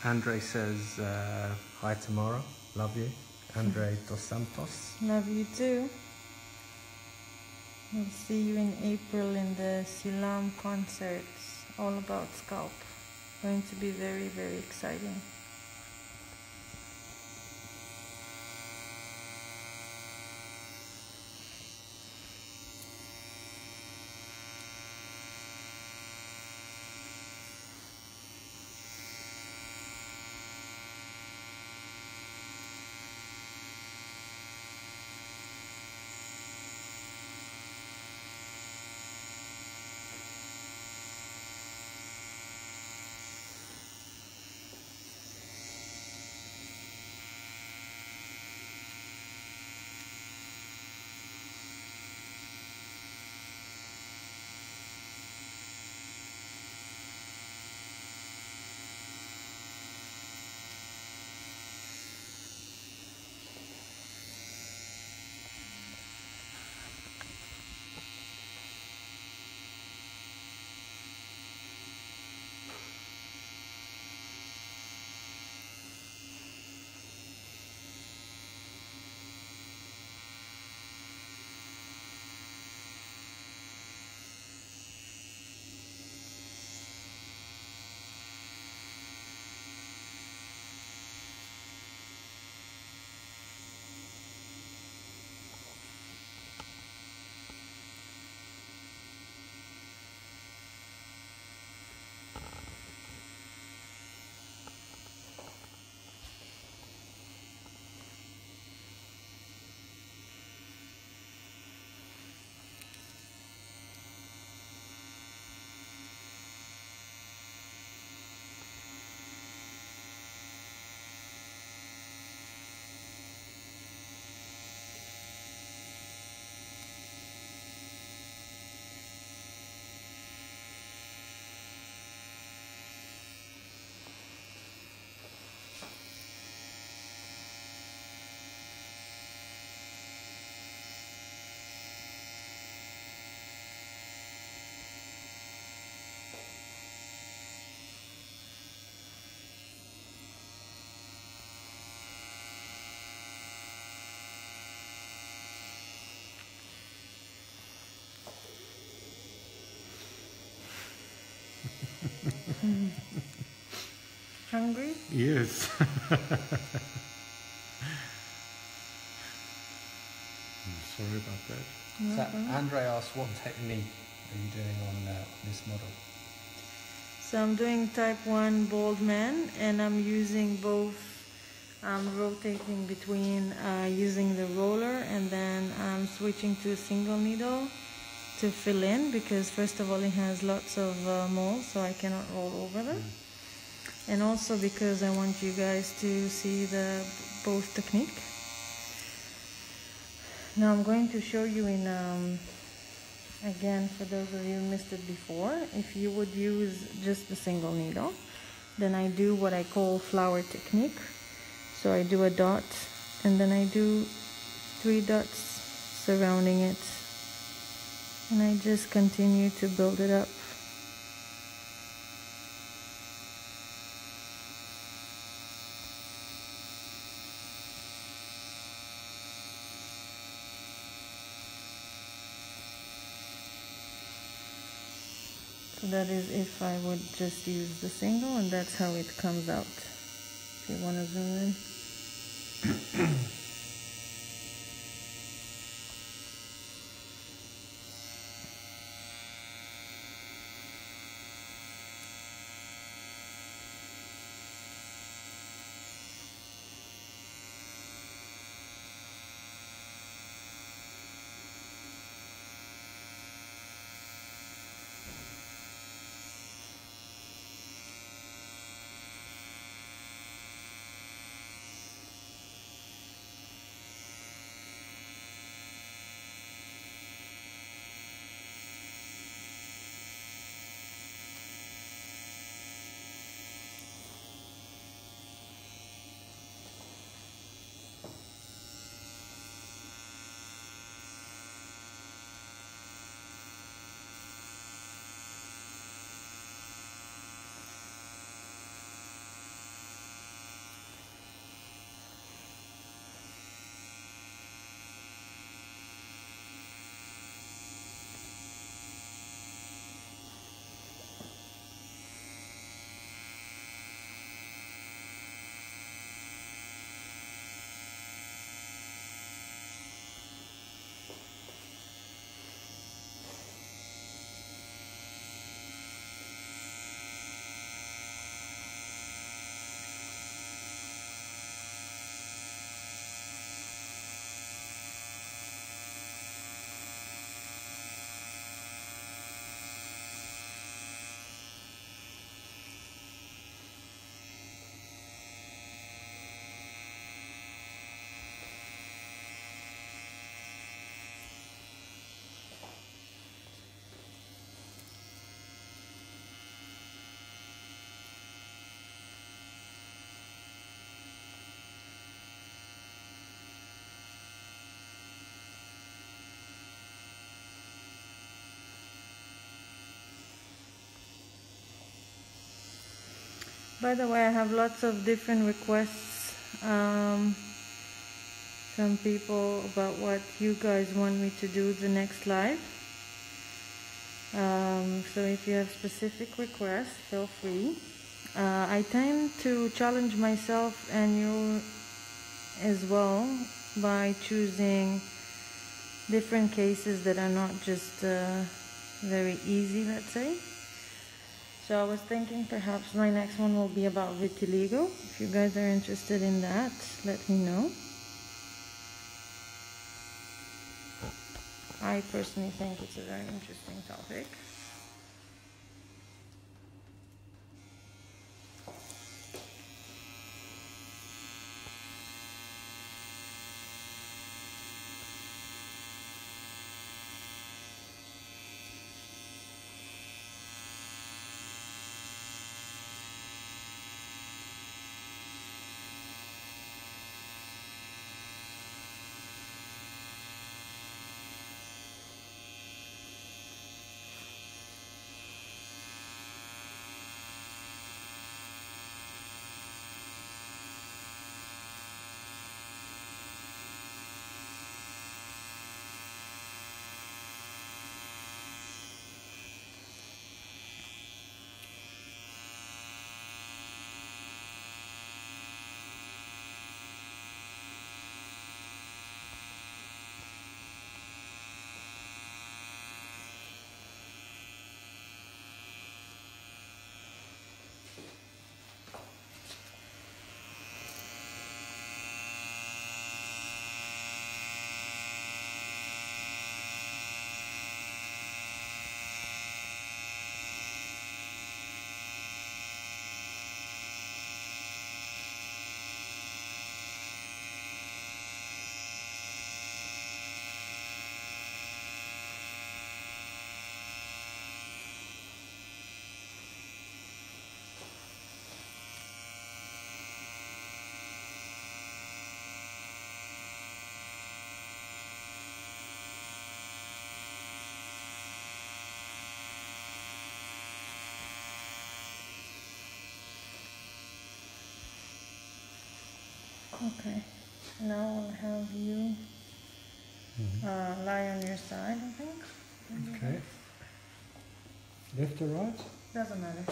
Andre says, hi Tamara, love you. Andre Dos Santos. Love you too. We'll see you in April in the Silam concerts, all about scalp. Going to be very, very exciting. Hungry? Yes. Sorry about that. So Andre asked, what technique are you doing on this model? So I'm doing type 1 bald man, and I'm using both. I'm rotating between using the roller, and then I'm switching to a single needle to fill in, because first of all it has lots of moles, so I cannot roll over them. And also because I want you guys to see the both technique. Now I'm going to show you in, again, for those of you who missed it before, if you would use just the single needle, Then I do what I call flower technique. So I do a dot and then I do 3 dots surrounding it. And I just continue to build it up. So that is if I would just use the single, and that's how it comes out. If you want to zoom in. By the way, I have lots of different requests from people about what you guys want me to do the next live. So if you have specific requests, feel free. I tend to challenge myself and you as well by choosing different cases that are not just very easy, let's say. So I was thinking perhaps my next one will be about vitiligo. If you guys are interested in that, let me know. I personally think it's a very interesting topic. Okay, now I'll have you lie on your side, I think. Okay. Left or right? Doesn't matter.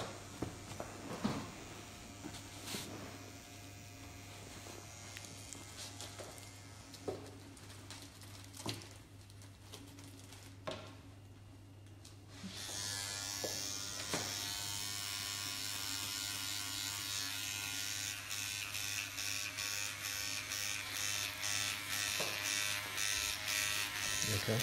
Okay.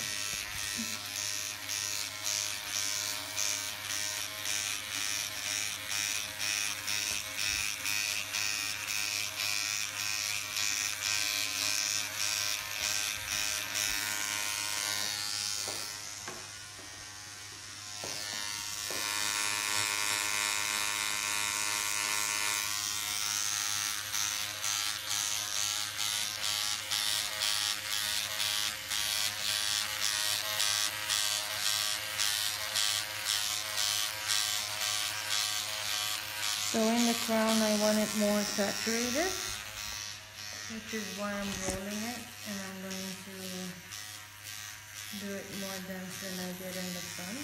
So in the crown I want it more saturated, which is why I'm rolling it, and I'm going to do it more dense than I did in the front.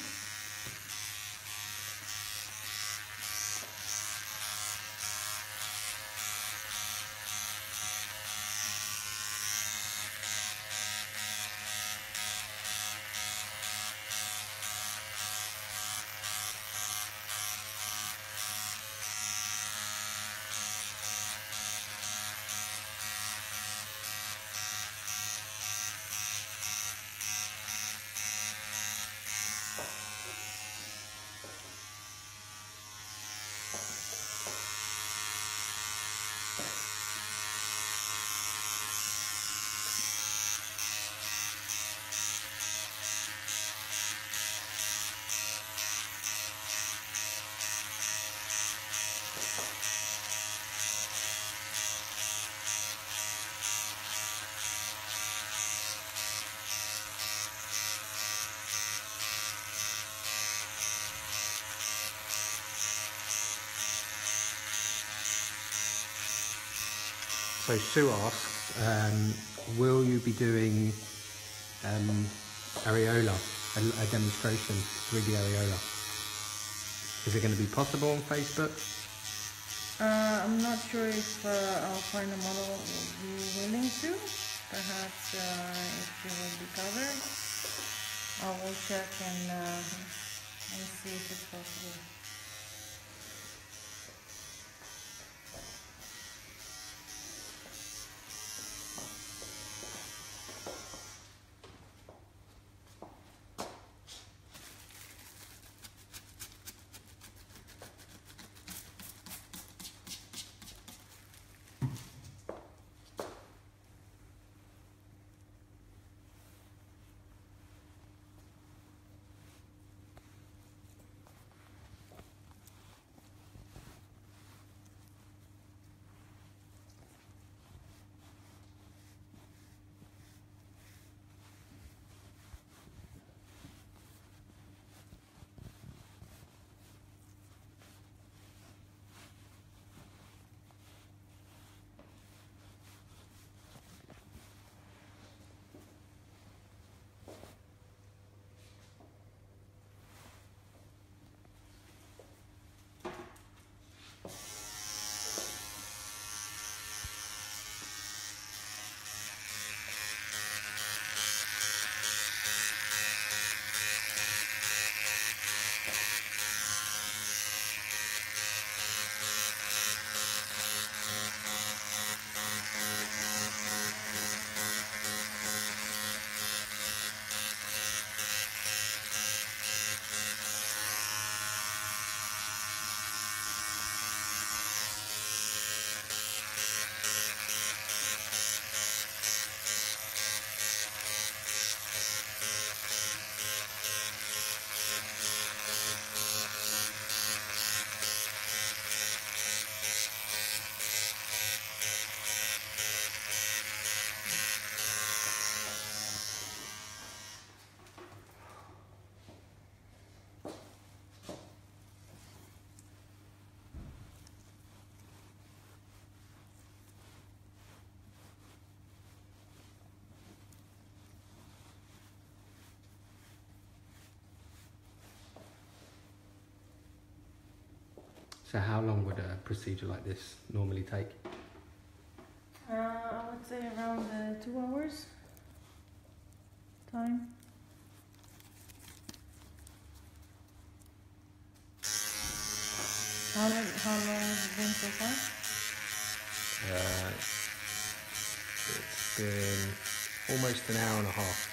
So Sue asks, will you be doing areola, a demonstration, 3D areola? Is it going to be possible on Facebook? I'm not sure if I'll find a model who will be willing to. Perhaps if she will be covered. I will check and see if it's possible. So how long would a procedure like this normally take? I would say around 2 hours time. How long has it been so far? It's been almost an hour and a half.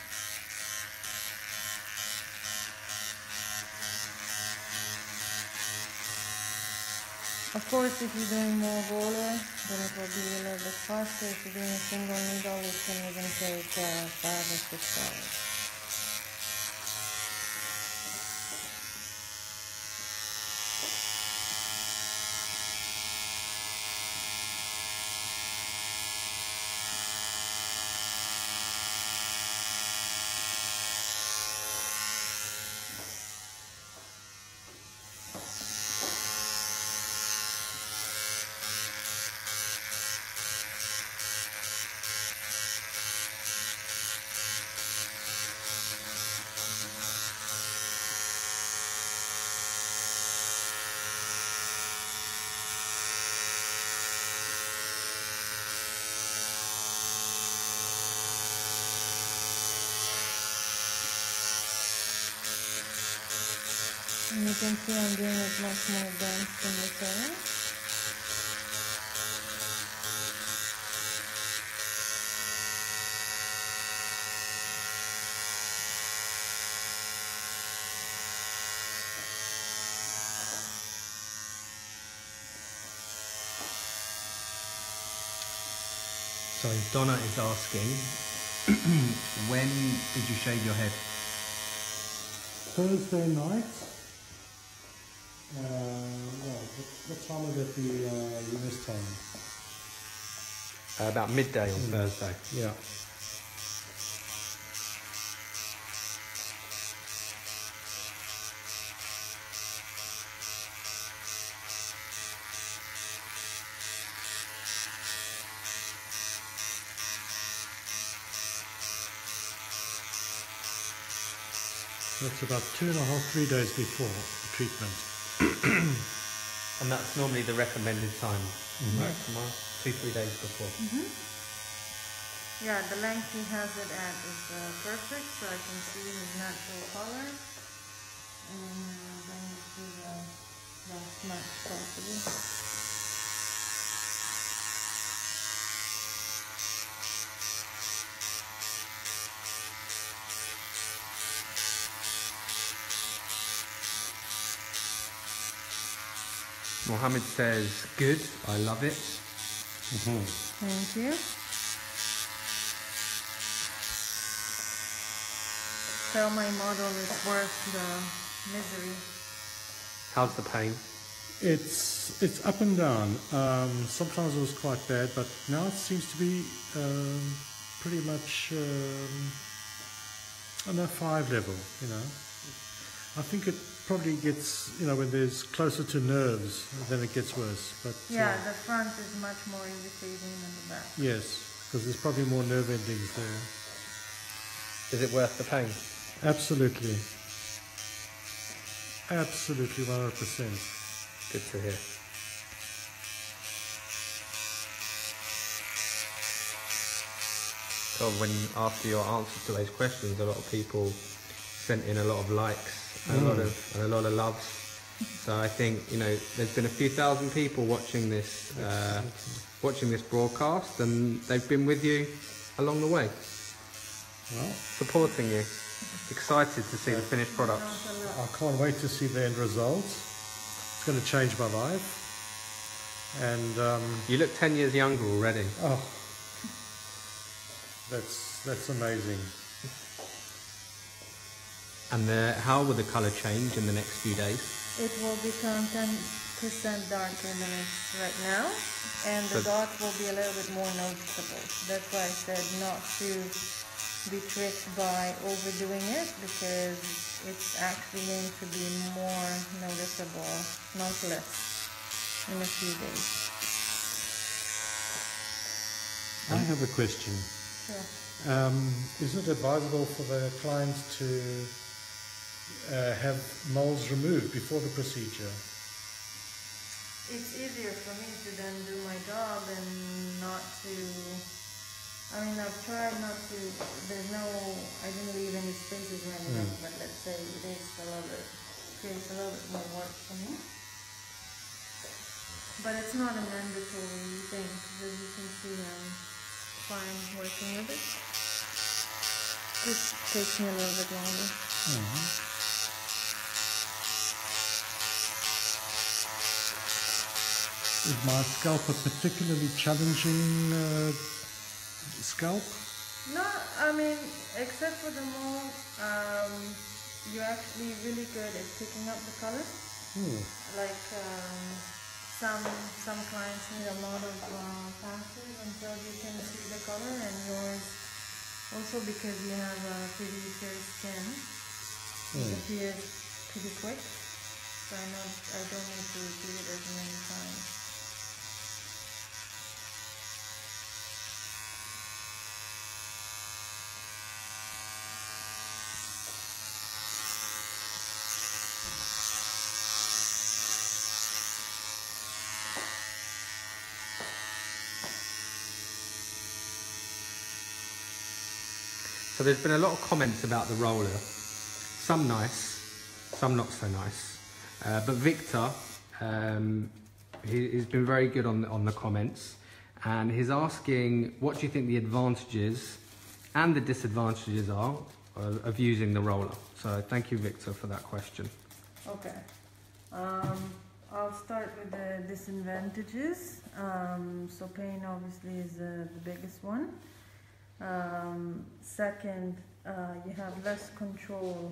Of course, if you're doing more roller, then it will be a little bit faster. If you're doing a single needle, it can even take 5 or 6 hours. And you can see I'm doing it much more dense in this area. So Donna is asking, when did you shave your head? Thursday night. Well, what time was it? The US time. About midday on Thursday. Yeah. That's about 2.5–3 days before the treatment. And that's normally the recommended time, right, Tamara? 2–3 days before. Yeah, the length he has it at is perfect, so I can see his natural color. And then you see the last match properly. Mohammed says, good, I love it. Thank you. Tell my model it's worth the misery. How's the pain? It's up and down. Sometimes it was quite bad, but now it seems to be pretty much on a 5 level, you know. I think it probably gets, you know, when there's closer to nerves, then it gets worse. But yeah, the front is much more irritating than the back. yes, because there's probably more nerve endings there. Is it worth the pain? Absolutely. Absolutely, 100%. Good to hear. So when after your answers to those questions, a lot of people sent in a lot of likes and a lot of loves. So I think, you know, there's been a few thousand people watching this broadcast, and they've been with you along the way, Well, supporting you, excited to see the finished product. I can't wait to see the end result. It's going to change my life. And You look 10 years younger already. oh, that's amazing. And how will the colour change in the next few days? It will become 10% darker than it's right now, and the dots will be a little bit more noticeable. That's why I said not to be tricked by overdoing it, because it's actually going to be more noticeable, not less, in a few days. I have a question. Sure. Is it advisable for the clients to have moles removed before the procedure? it's easier for me to then do my job and not to, I mean, I've tried not to, there's no, I didn't leave any spaces or anything, but let's say it is a little bit, creates a little bit more work for me. But it's not a mandatory thing, because as you can see, I'm fine working with it. Just takes me a little bit longer. Is my scalp a particularly challenging scalp? No, I mean, except for the mole, you're actually really good at picking up the color. Like some clients need a lot of passes until you can see the color, and yours also, because you have a pretty fair skin, it appears pretty quick. So I don't need to repeat it as many times. So there's been a lot of comments about the roller. Some nice, some not so nice. But Victor, he's been very good on the comments, and he's asking, what do you think the advantages and the disadvantages are of using the roller? So thank you, Victor, for that question. Okay. I'll start with the disadvantages. So pain obviously is the biggest one. Second, you have less control.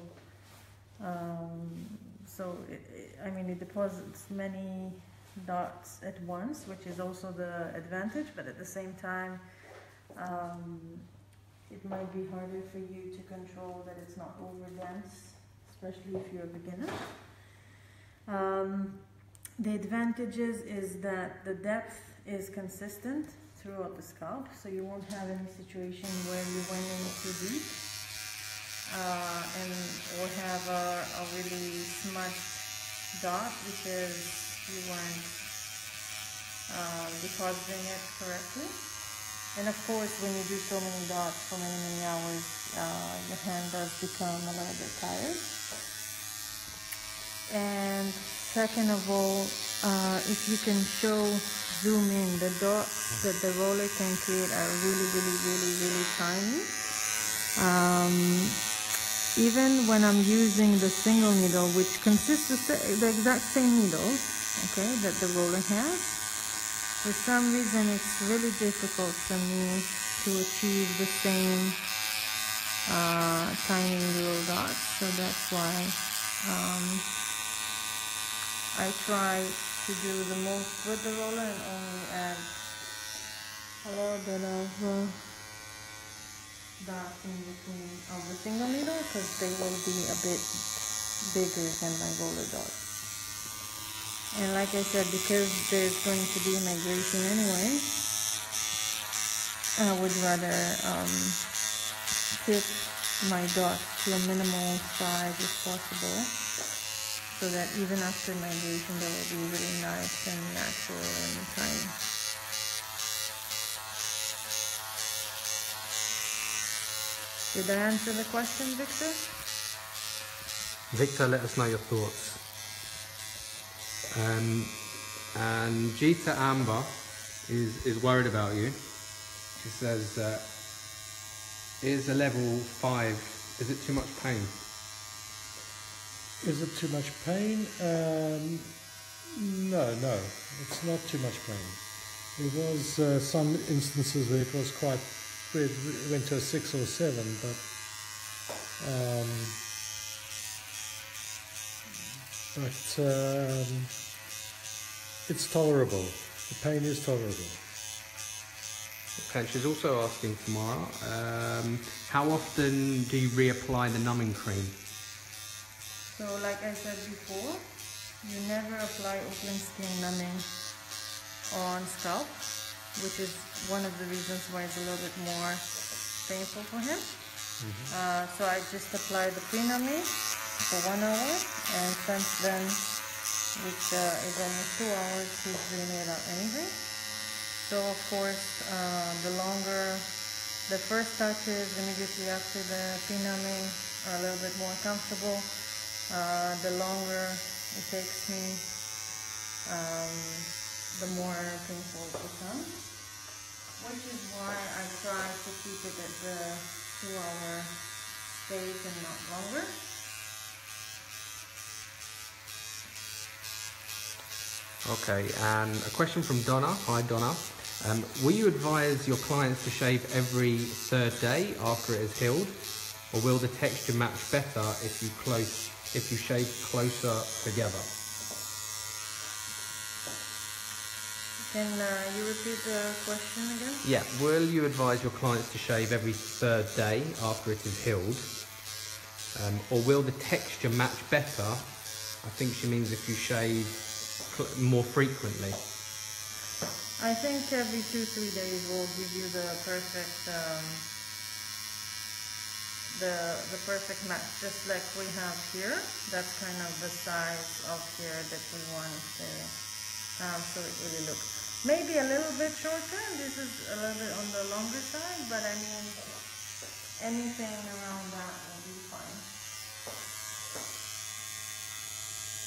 So I mean, it deposits many dots at once, which is also the advantage, but at the same time, it might be harder for you to control that it's not over dense, especially if you're a beginner. The advantages is that the depth is consistent throughout the scalp, so you won't have any situation where you went in too deep or have a really smudged dot because you weren't depositing it correctly. And of course, when you do so many dots for many hours, your hand does become a little bit tired. And second of all, if you can zoom in, the dots that the roller can create are really tiny. Even when I'm using the single needle, which consists of the exact same needle, okay, that the roller has, for some reason it's really difficult for me to achieve the same tiny little dots. So that's why I try to do the most with the roller and only add a little bit of dots in between of the single needle, because they will be a bit bigger than my roller dots. And like I said, because there's going to be migration anyway, I would rather fit my dots to a minimal size if possible, so that even after migration they will be really nice and natural and tiny. Did I answer the question, Victor? Victor, let us know your thoughts. And Jita Amber is worried about you. She says, is a level 5, is it too much pain? Is it too much pain? No, it's not too much pain. There was some instances where it was quite, where it went to a 6 or 7, but it's tolerable. The pain is tolerable. Okay, she's also asking tomorrow, how often do you reapply the numbing cream? So like I said before, you never apply open skin numbing on scalp, which is one of the reasons why it's a little bit more painful for him. So I just apply the pre-numbing for 1 hour, and since then which is almost 2 hours he's doing it without anything. So of course, the longer the first touches immediately after the penumbing are a little bit more comfortable, the longer it takes me, the more painful it becomes, which is why I try to keep it at the 2-hour stage and not longer. Okay, and a question from Donna. Hi Donna. Will you advise your clients to shave every 3rd day after it is healed, or will the texture match better if you shave closer together? Can you repeat the question again? Yeah, will you advise your clients to shave every 3rd day after it is healed, or will the texture match better? I think she means if you shave more frequently. I think every 2-3 days will give you the perfect the perfect match, just like we have here. That's kind of the size of hair that we want to so it really looks maybe a little bit shorter. This is a little bit on the longer side, but I mean anything around that will be fine.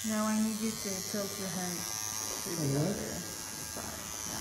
Now I need you to tilt your hand to the other side. Yeah.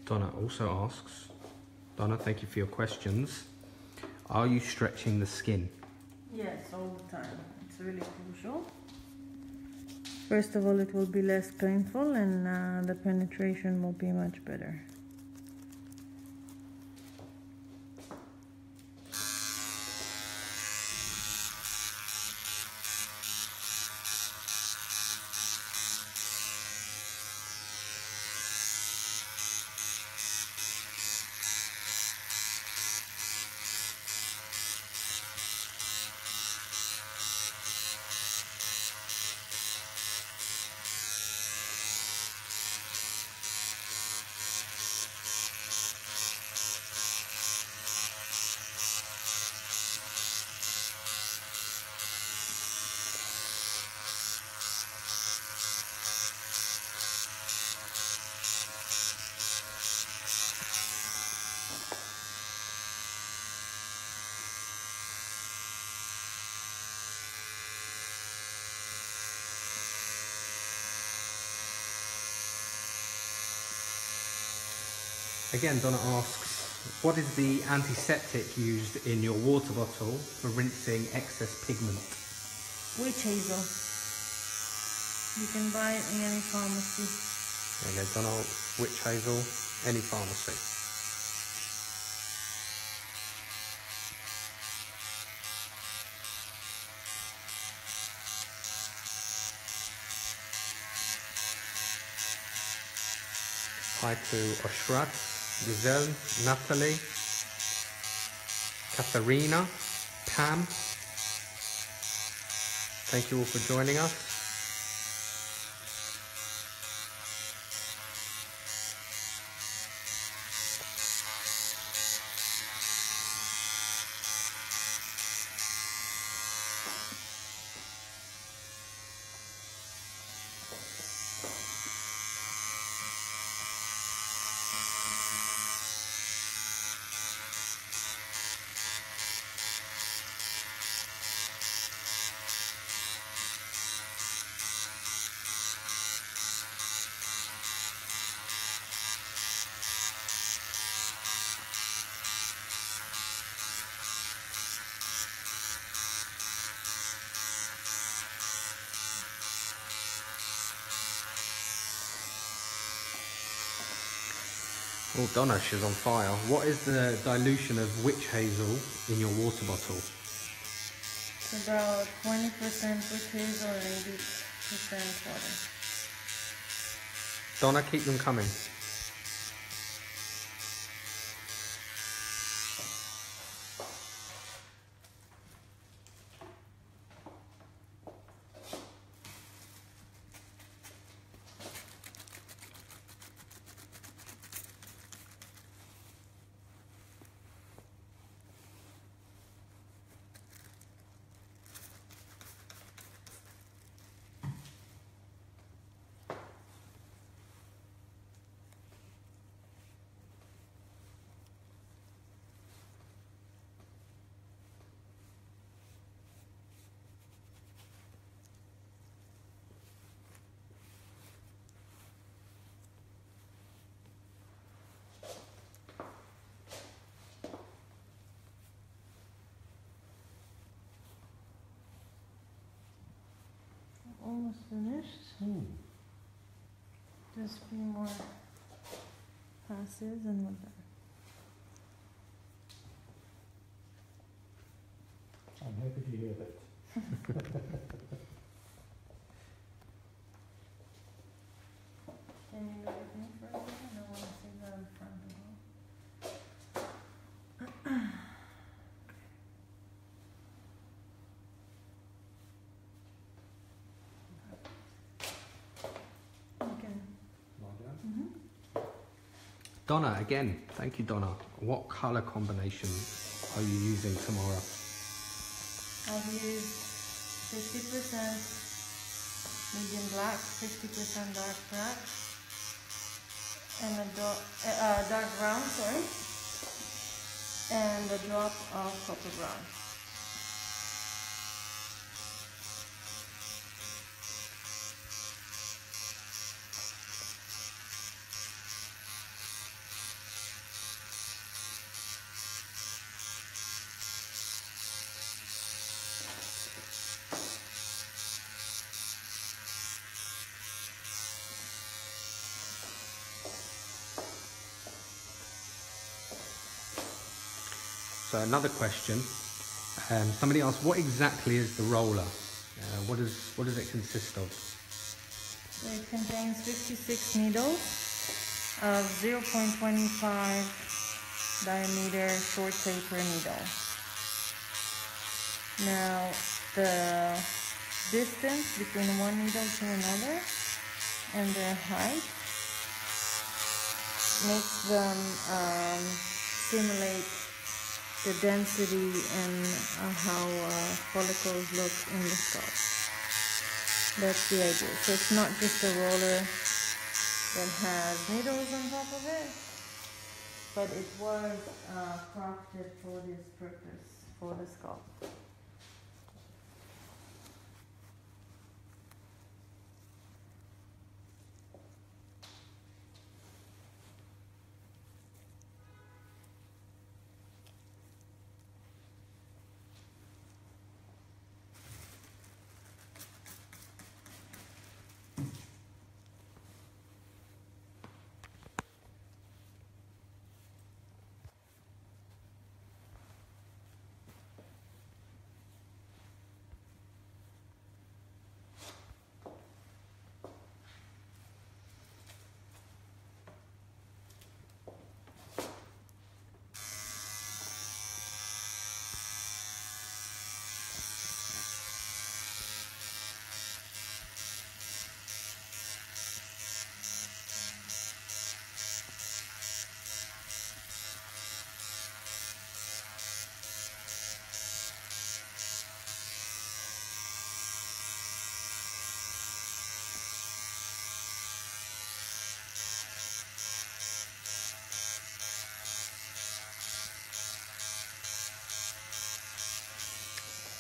Donna also asks, Donna, thank you for your questions. Are you stretching the skin? Yes, all the time. It's really crucial. First of all, it will be less painful and the penetration will be much better. Again, Donna asks, what is the antiseptic used in your water bottle for rinsing excess pigment? Witch hazel. You can buy it in any pharmacy. There you go, Donna, witch hazel, any pharmacy. Hi to Oshrat, Giselle, Natalie, Katharina, Pam. Thank you all for joining us. Oh, Donna, she's on fire. What is the dilution of witch hazel in your water bottle? It's about 20% witch hazel and 80% water. Donna, keep them coming. Almost finished. Just a few more passes and we're done. I'm happy to hear that. Can you do everything for a second? I want to see that in front of you. Okay. Donna, again, thank you, Donna. What colour combination are you using tomorrow? I'll use 50% medium black, 50% dark black, and a dark brown, sorry, and a drop of copper brown. So another question. Somebody asked, what exactly is the roller? What does it consist of? So it contains 56 needles of 0.25 diameter short taper needle. Now the distance between one needle to another and their height makes them simulate the density and how follicles look in the scalp. That's the idea. So it's not just a roller that has needles on top of it, but it was crafted for this purpose, for the scalp.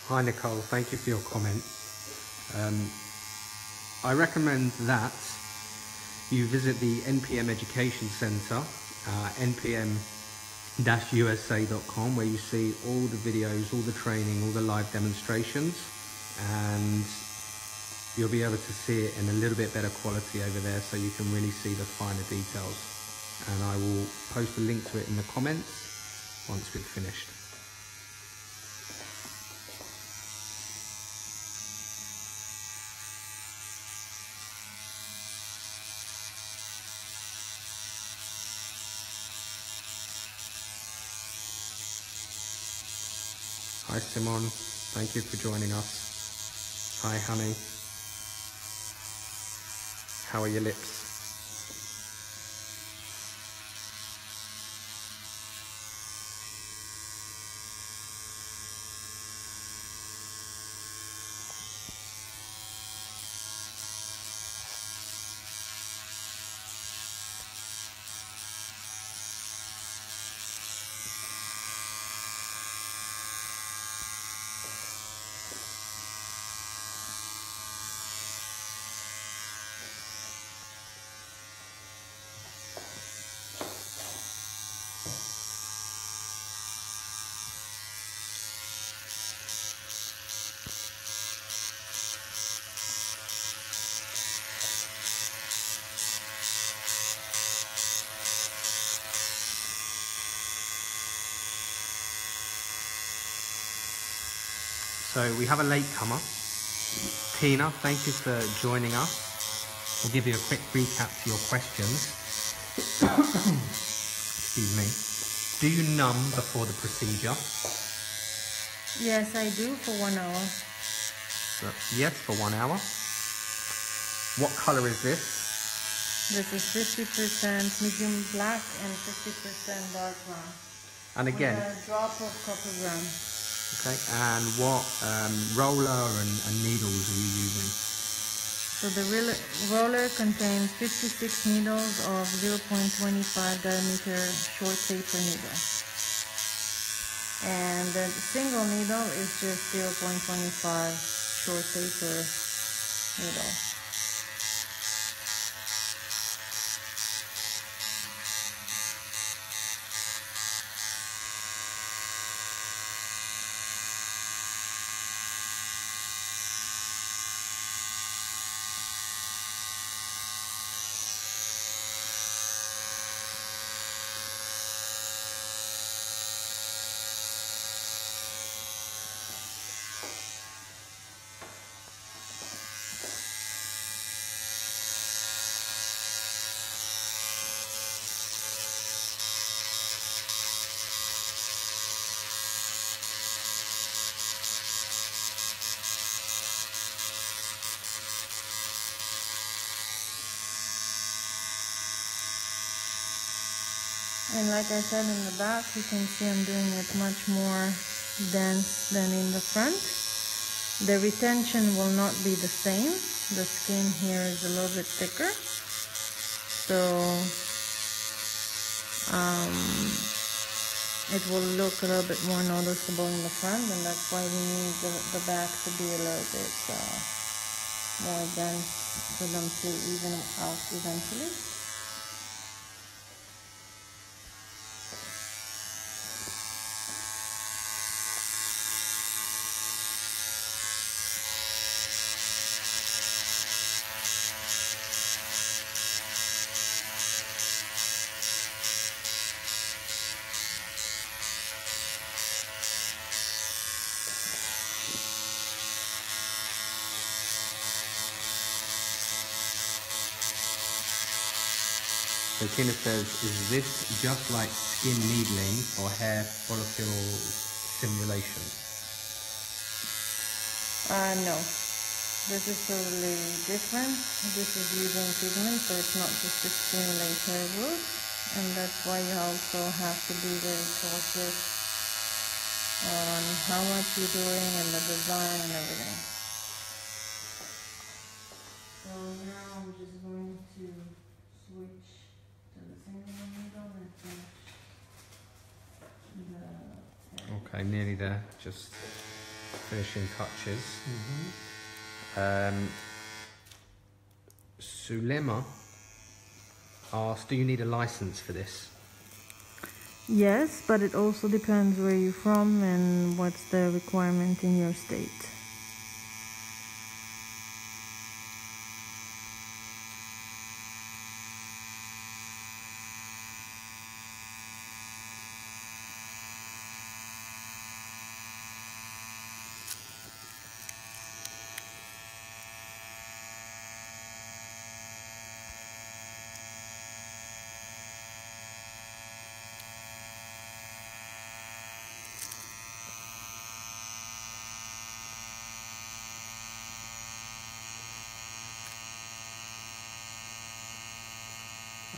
Hi Nicole, thank you for your comment. I recommend that you visit the NPM Education Centre, npm-usa.com, where you see all the videos, all the training, all the live demonstrations, and you'll be able to see it in a little bit better quality over there, so you can really see the finer details. And I will post a link to it in the comments once we've finished. Hi Simon, thank you for joining us. Hi honey. How are your lips? So we have a latecomer. Tina, thank you for joining us. We'll give you a quick recap to your questions. Excuse me. Do you numb before the procedure? Yes, I do, for 1 hour. Yes, for 1 hour. What colour is this? This is 50% medium black and 50% dark brown. And again, with a drop of copper brown. okay, and what roller and needles are you using? So the roller contains 56 needles of 0.25 diameter short taper needle. And the single needle is just 0.25 short taper needle. And like I said, in the back, you can see I'm doing it much more dense than in the front. The retention will not be the same. The skin here is a little bit thicker. So it will look a little bit more noticeable in the front, and that's why we need the back to be a little bit more dense for them to even out eventually. So Tina says, is this just like skin needling or hair follicle stimulation? No. This is totally different. This is using pigment, so it's not just to stimulate hair growth. And that's why you also have to be very cautious on how much you're doing and the design and everything. So now I'm just going to switch to the single needle and finish the... Okay, nearly there. Just finishing touches. Sulema asked, do you need a license for this? Yes, but it also depends where you're from and what's the requirement in your state.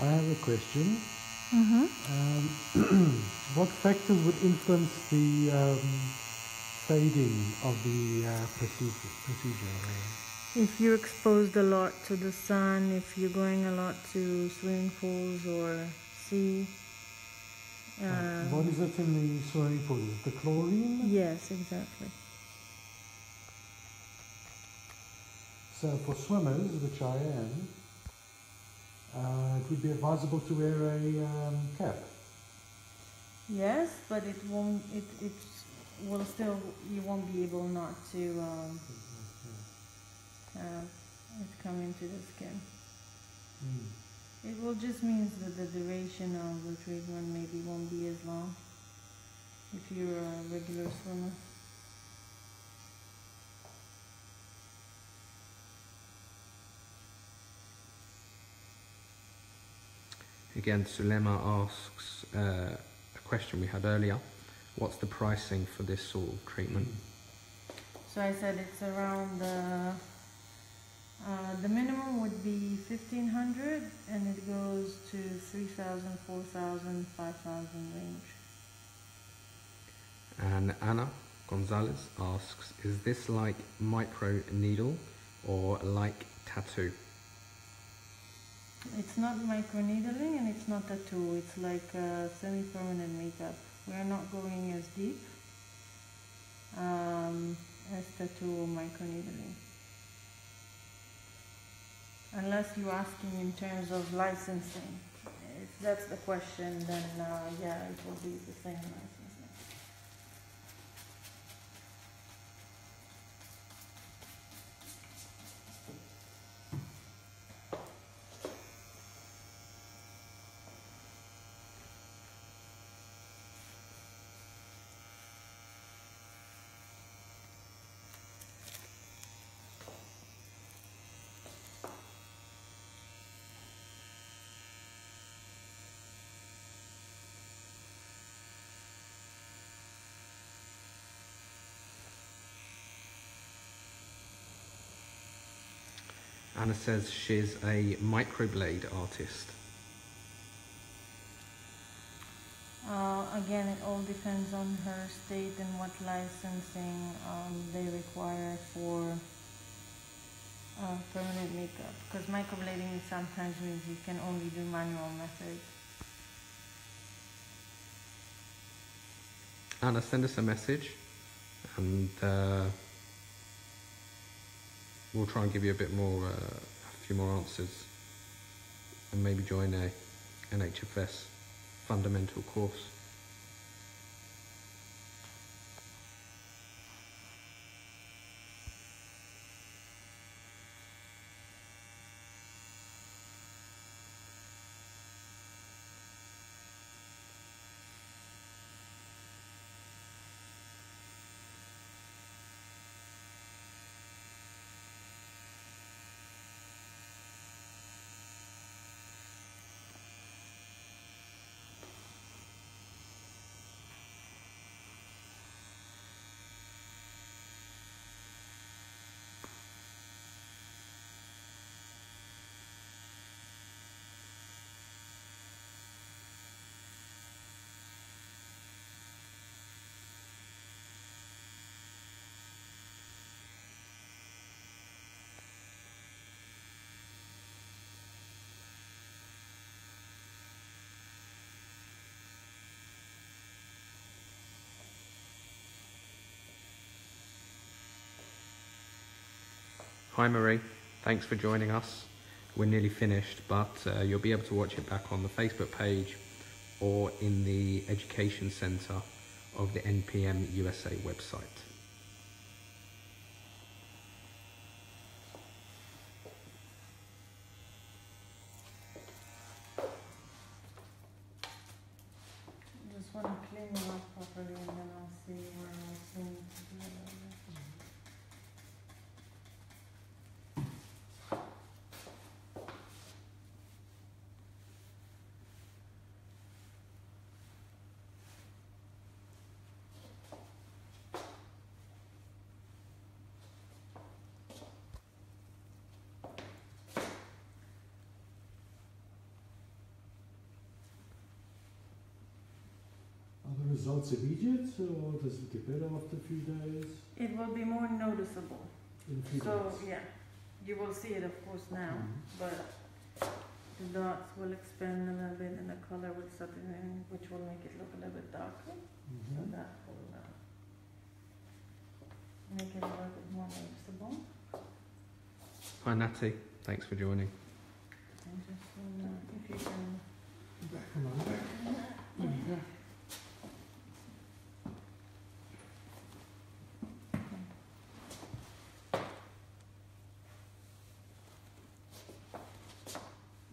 I have a question. What factors would influence the fading of the procedure? If you're exposed a lot to the sun, if you're going a lot to swimming pools or sea. What is it in the swimming pool? The chlorine? Yes, exactly. So for swimmers, which I am, it would be advisable to wear a cap. Yes, but it won't. It will still. You won't be able not to have it come into the skin. It will just means that the duration of the treatment maybe won't be as long if you're a regular swimmer. Again, Sulema asks a question we had earlier. What's the pricing for this sort of treatment? So I said it's around the minimum would be 1,500 and it goes to 3,000, 4,000, 5,000 range. And Anna Gonzalez asks, is this like micro needle or like tattoo? It's not microneedling and it's not tattoo. It's like semi-permanent makeup. We are not going as deep as tattoo or microneedling. Unless you're asking in terms of licensing. If that's the question, then yeah, it will be the same licensing. Anna says she's a microblade artist. Again, it all depends on her state and what licensing they require for permanent makeup. Because microblading sometimes means you can only do manual methods. Anna, send us a message and we'll try and give you a bit more, a few more answers, and maybe join a NHFS fundamental course. Hi Marie, thanks for joining us. We're nearly finished, but you'll be able to watch it back on the Facebook page or in the Education Centre of the NPM USA website. Just want to clean it up properly and then I'll see where else we need to do it. Are the results immediate or does it get better after a few days? It will be more noticeable. In a few So days? yeah, you will see it of course now, but the dots will expand a little bit and the color will set in, which will make it look a little bit darker. So that will make it a little bit more noticeable. Hi Natty, thanks for joining. And just if you can. Back on my back. There we go.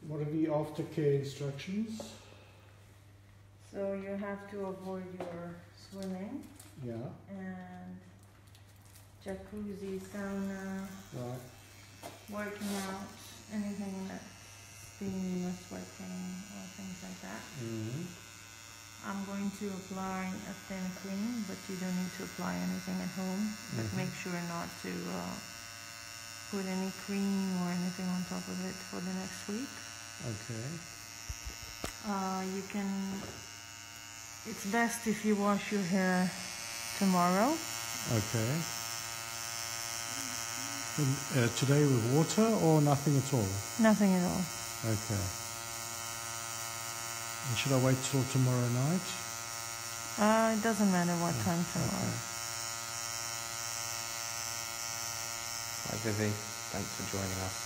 What are the aftercare instructions? So you have to avoid your swimming Yeah, and jacuzzi, sauna, right. working out, anything that's steam or sweating or things like that. I'm going to apply a thin cream, but you don't need to apply anything at home. But make sure not to put any cream or anything on top of it for the next week. Okay. You can, it's best if you wash your hair tomorrow. Okay. And, today with water or nothing at all? Nothing at all. Okay. And should I wait till tomorrow night? It doesn't matter what time tomorrow. Okay. Hi Vivi, thanks for joining us.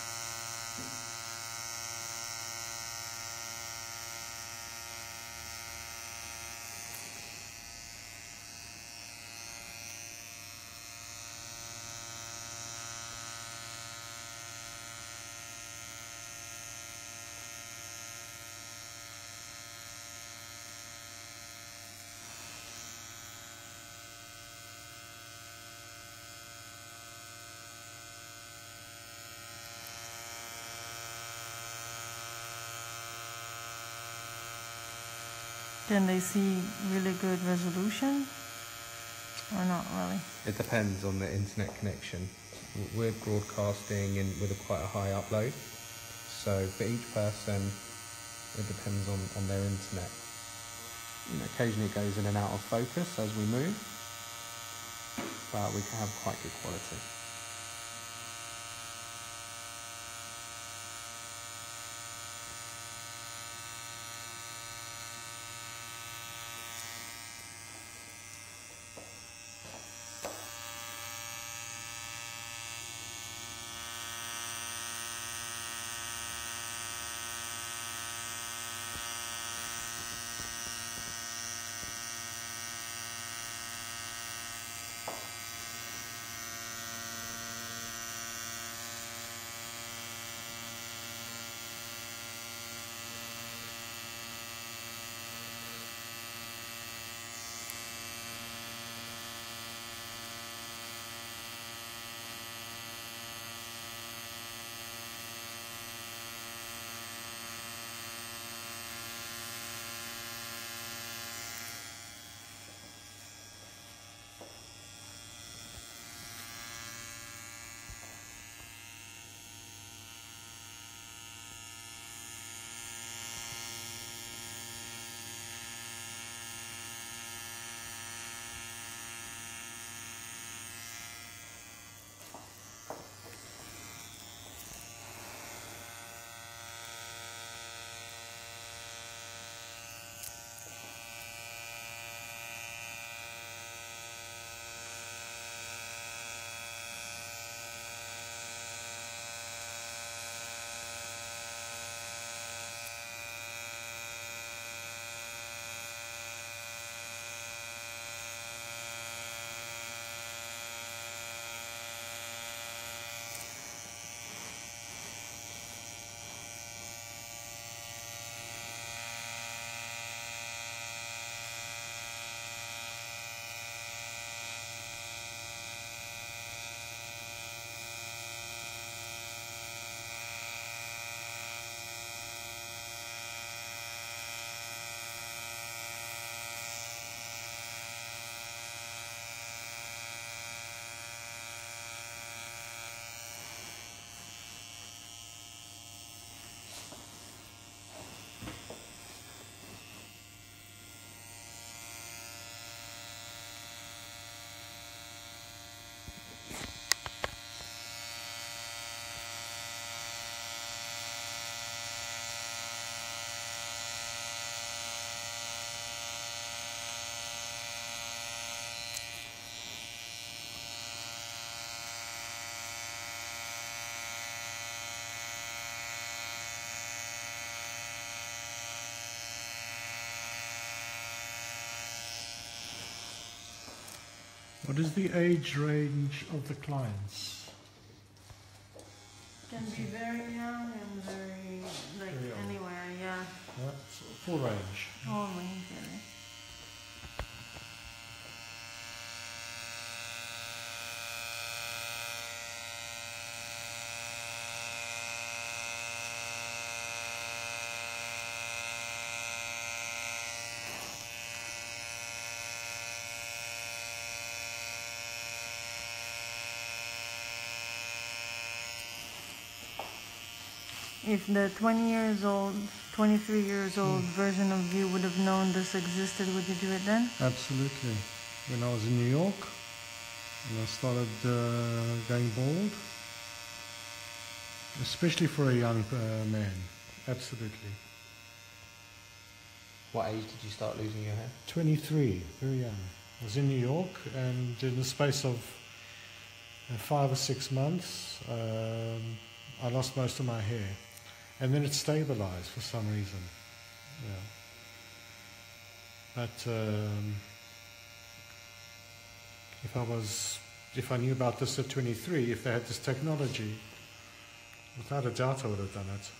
Can they see really good resolution or not really? It depends on the internet connection. We're broadcasting with quite a high upload, so for each person it depends on their internet. Occasionally it goes in and out of focus as we move, but we can have quite good quality. What is the age range of the clients? Can be very young and very, like, Very young. anywhere, yeah. Yeah, so full range. All range, really. If the 20 years old, 23 years old version of you would have known this existed, would you do it then? Absolutely. When I was in New York and I started going bald, especially for a young man, absolutely. What age did you start losing your hair? 23, very young. I was in New York, and in the space of 5 or 6 months, I lost most of my hair. And then it stabilized for some reason. Yeah. But if I knew about this at 23, if they had this technology, without a doubt I would have done it.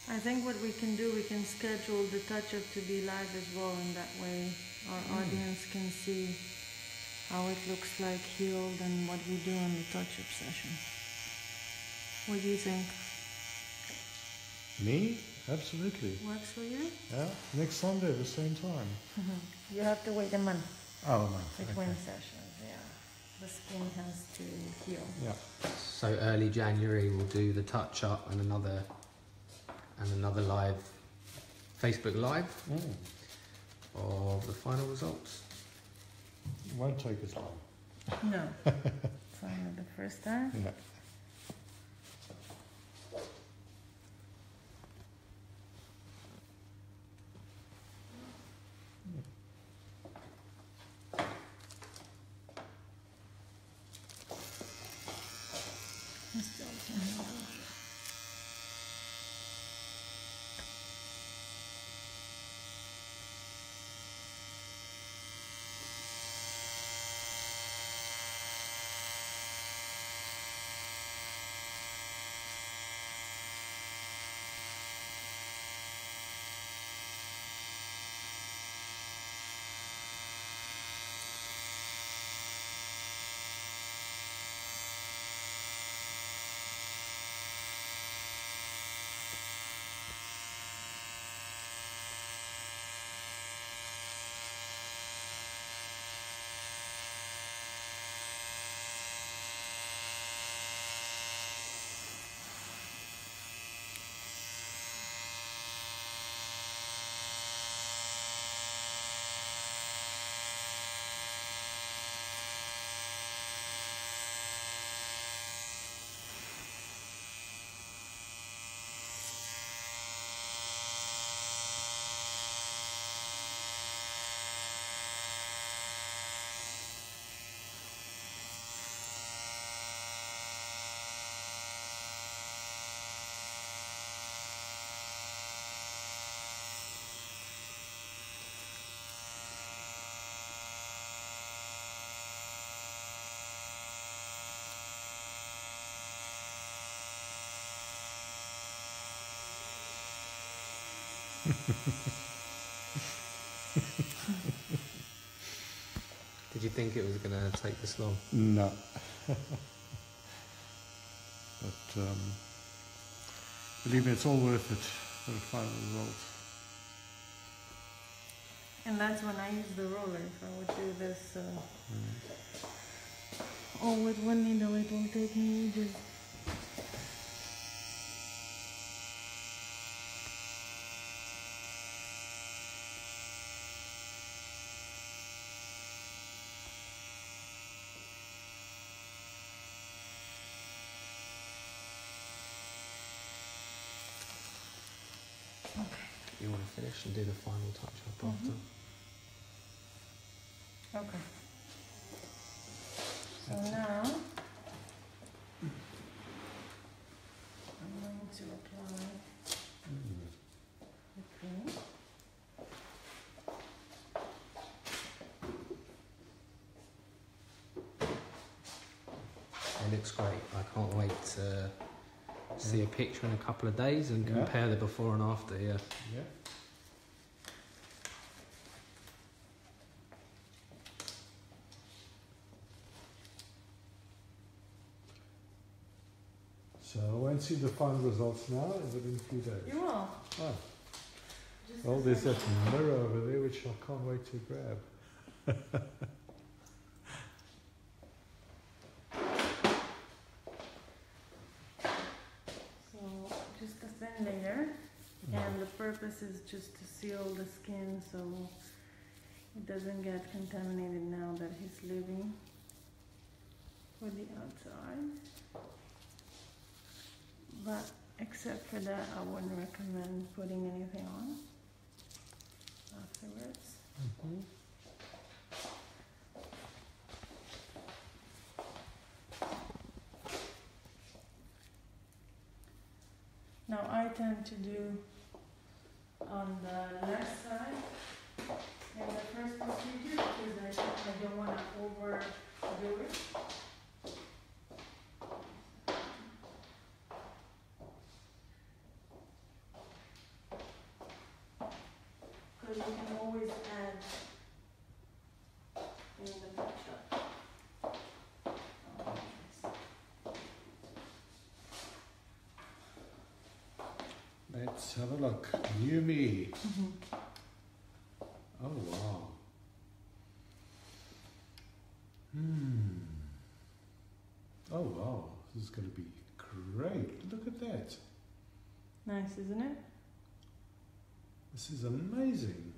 I think what we can do, we can schedule the touch-up to be live as well, and that way our audience can see how it looks like healed and what we do in the touch-up session. What do you think? Me? Absolutely. Works for you? Yeah, next Sunday at the same time. You have to wait a month Oh, no. between Okay. sessions, yeah. The skin has to heal. Yeah. So early January we'll do the touch-up and another live, Facebook Live of the final results. Won't take as long. No. Final the first time. Yeah. Did you think it was going to take this long? No. But believe me, it's all worth it for the final result. And that's when I use the roller. If I would do this all with one needle, it will take me ages. Okay. You want to finish and do the final touch up after? Okay. So now I'm going to apply the cream. It looks great. I can't wait to see a picture in a couple of days and Yeah. compare the before and after. Yeah. Yeah. So I won't see the final results now, within a few days. You will. Oh, Just well, a there's that second. mirror over there which I can't wait to grab. So just a thin layer, and the purpose is just to seal the skin so it doesn't get contaminated now that he's leaving for the outside. But except for that, I wouldn't recommend putting anything on afterwards. Mm-hmm. Now I tend to do on the left side in the first procedure because I don't want to overdo it. Because you can always add in the touch-up. Let's have a look. New me. Oh, wow. Oh, wow. This is going to be great. Look at that. Nice, isn't it? This is amazing.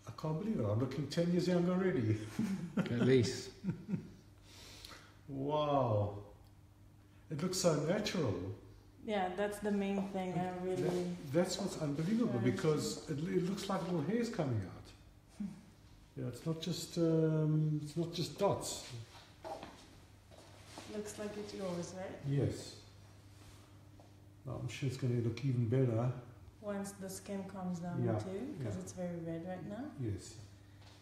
I can't believe it. I'm looking 10 years younger already. At least. Wow. It looks so natural. Yeah, that's the main thing. I really. That's what's unbelievable Right. because it looks like little hairs coming out. Yeah, it's not just dots. Looks like it's yours, right? Yes. Well, I'm sure it's going to look even better. Once the skin comes down Yeah, too, because yeah. it's very red right now. Yes.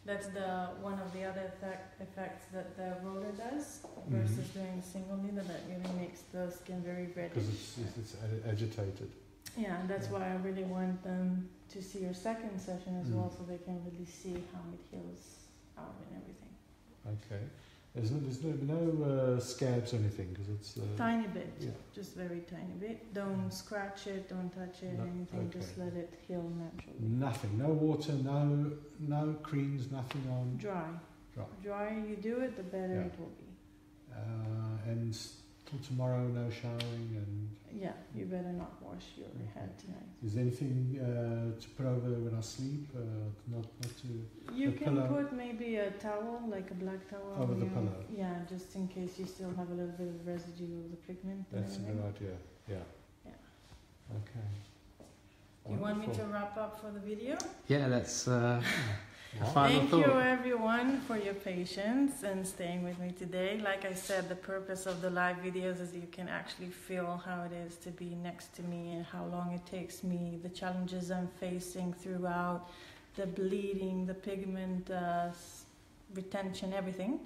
That's the one of the other effects that the roller does versus doing the single needle that really makes the skin very reddish. Because it's agitated. Yeah, and that's Yeah. why I really want them to see your second session as well, Mm. so they can really see how it heals out and everything. Okay. There's no scabs or anything because it's Tiny bit, yeah. just very tiny bit. Don't scratch it, don't touch it, No, anything. Just okay. let it heal naturally. Nothing. No water. No creams. Nothing on. Dry. Dry. Drier you do it, the better Yeah. it will be. And till tomorrow, no showering. And Yeah, you better not wash your head tonight. is there anything to put over when I sleep? Not to. You The can pillow. put maybe a towel, like a black towel. Over on the your- pillow. Yeah, just in case you still have a little bit of residue of the pigment. and That's a everything. good idea. Yeah. Yeah. Okay. You want me to Wonderful. wrap up for the video? Yeah, that's a Yeah. final Thank thought. you everyone for your patience and staying with me today. Like I said, the purpose of the live videos is you can actually feel how it is to be next to me and how long it takes me, the challenges I'm facing throughout, the bleeding, the pigment retention, everything.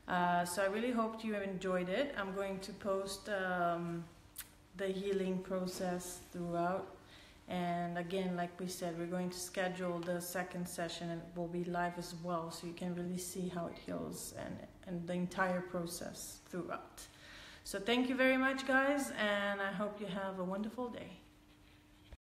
So I really hoped you enjoyed it. I'm going to post the healing process throughout. And again, like we said, we're going to schedule the second session, and it will be live as well, so you can really see how it heals and the entire process throughout. So thank you very much, guys, and I hope you have a wonderful day.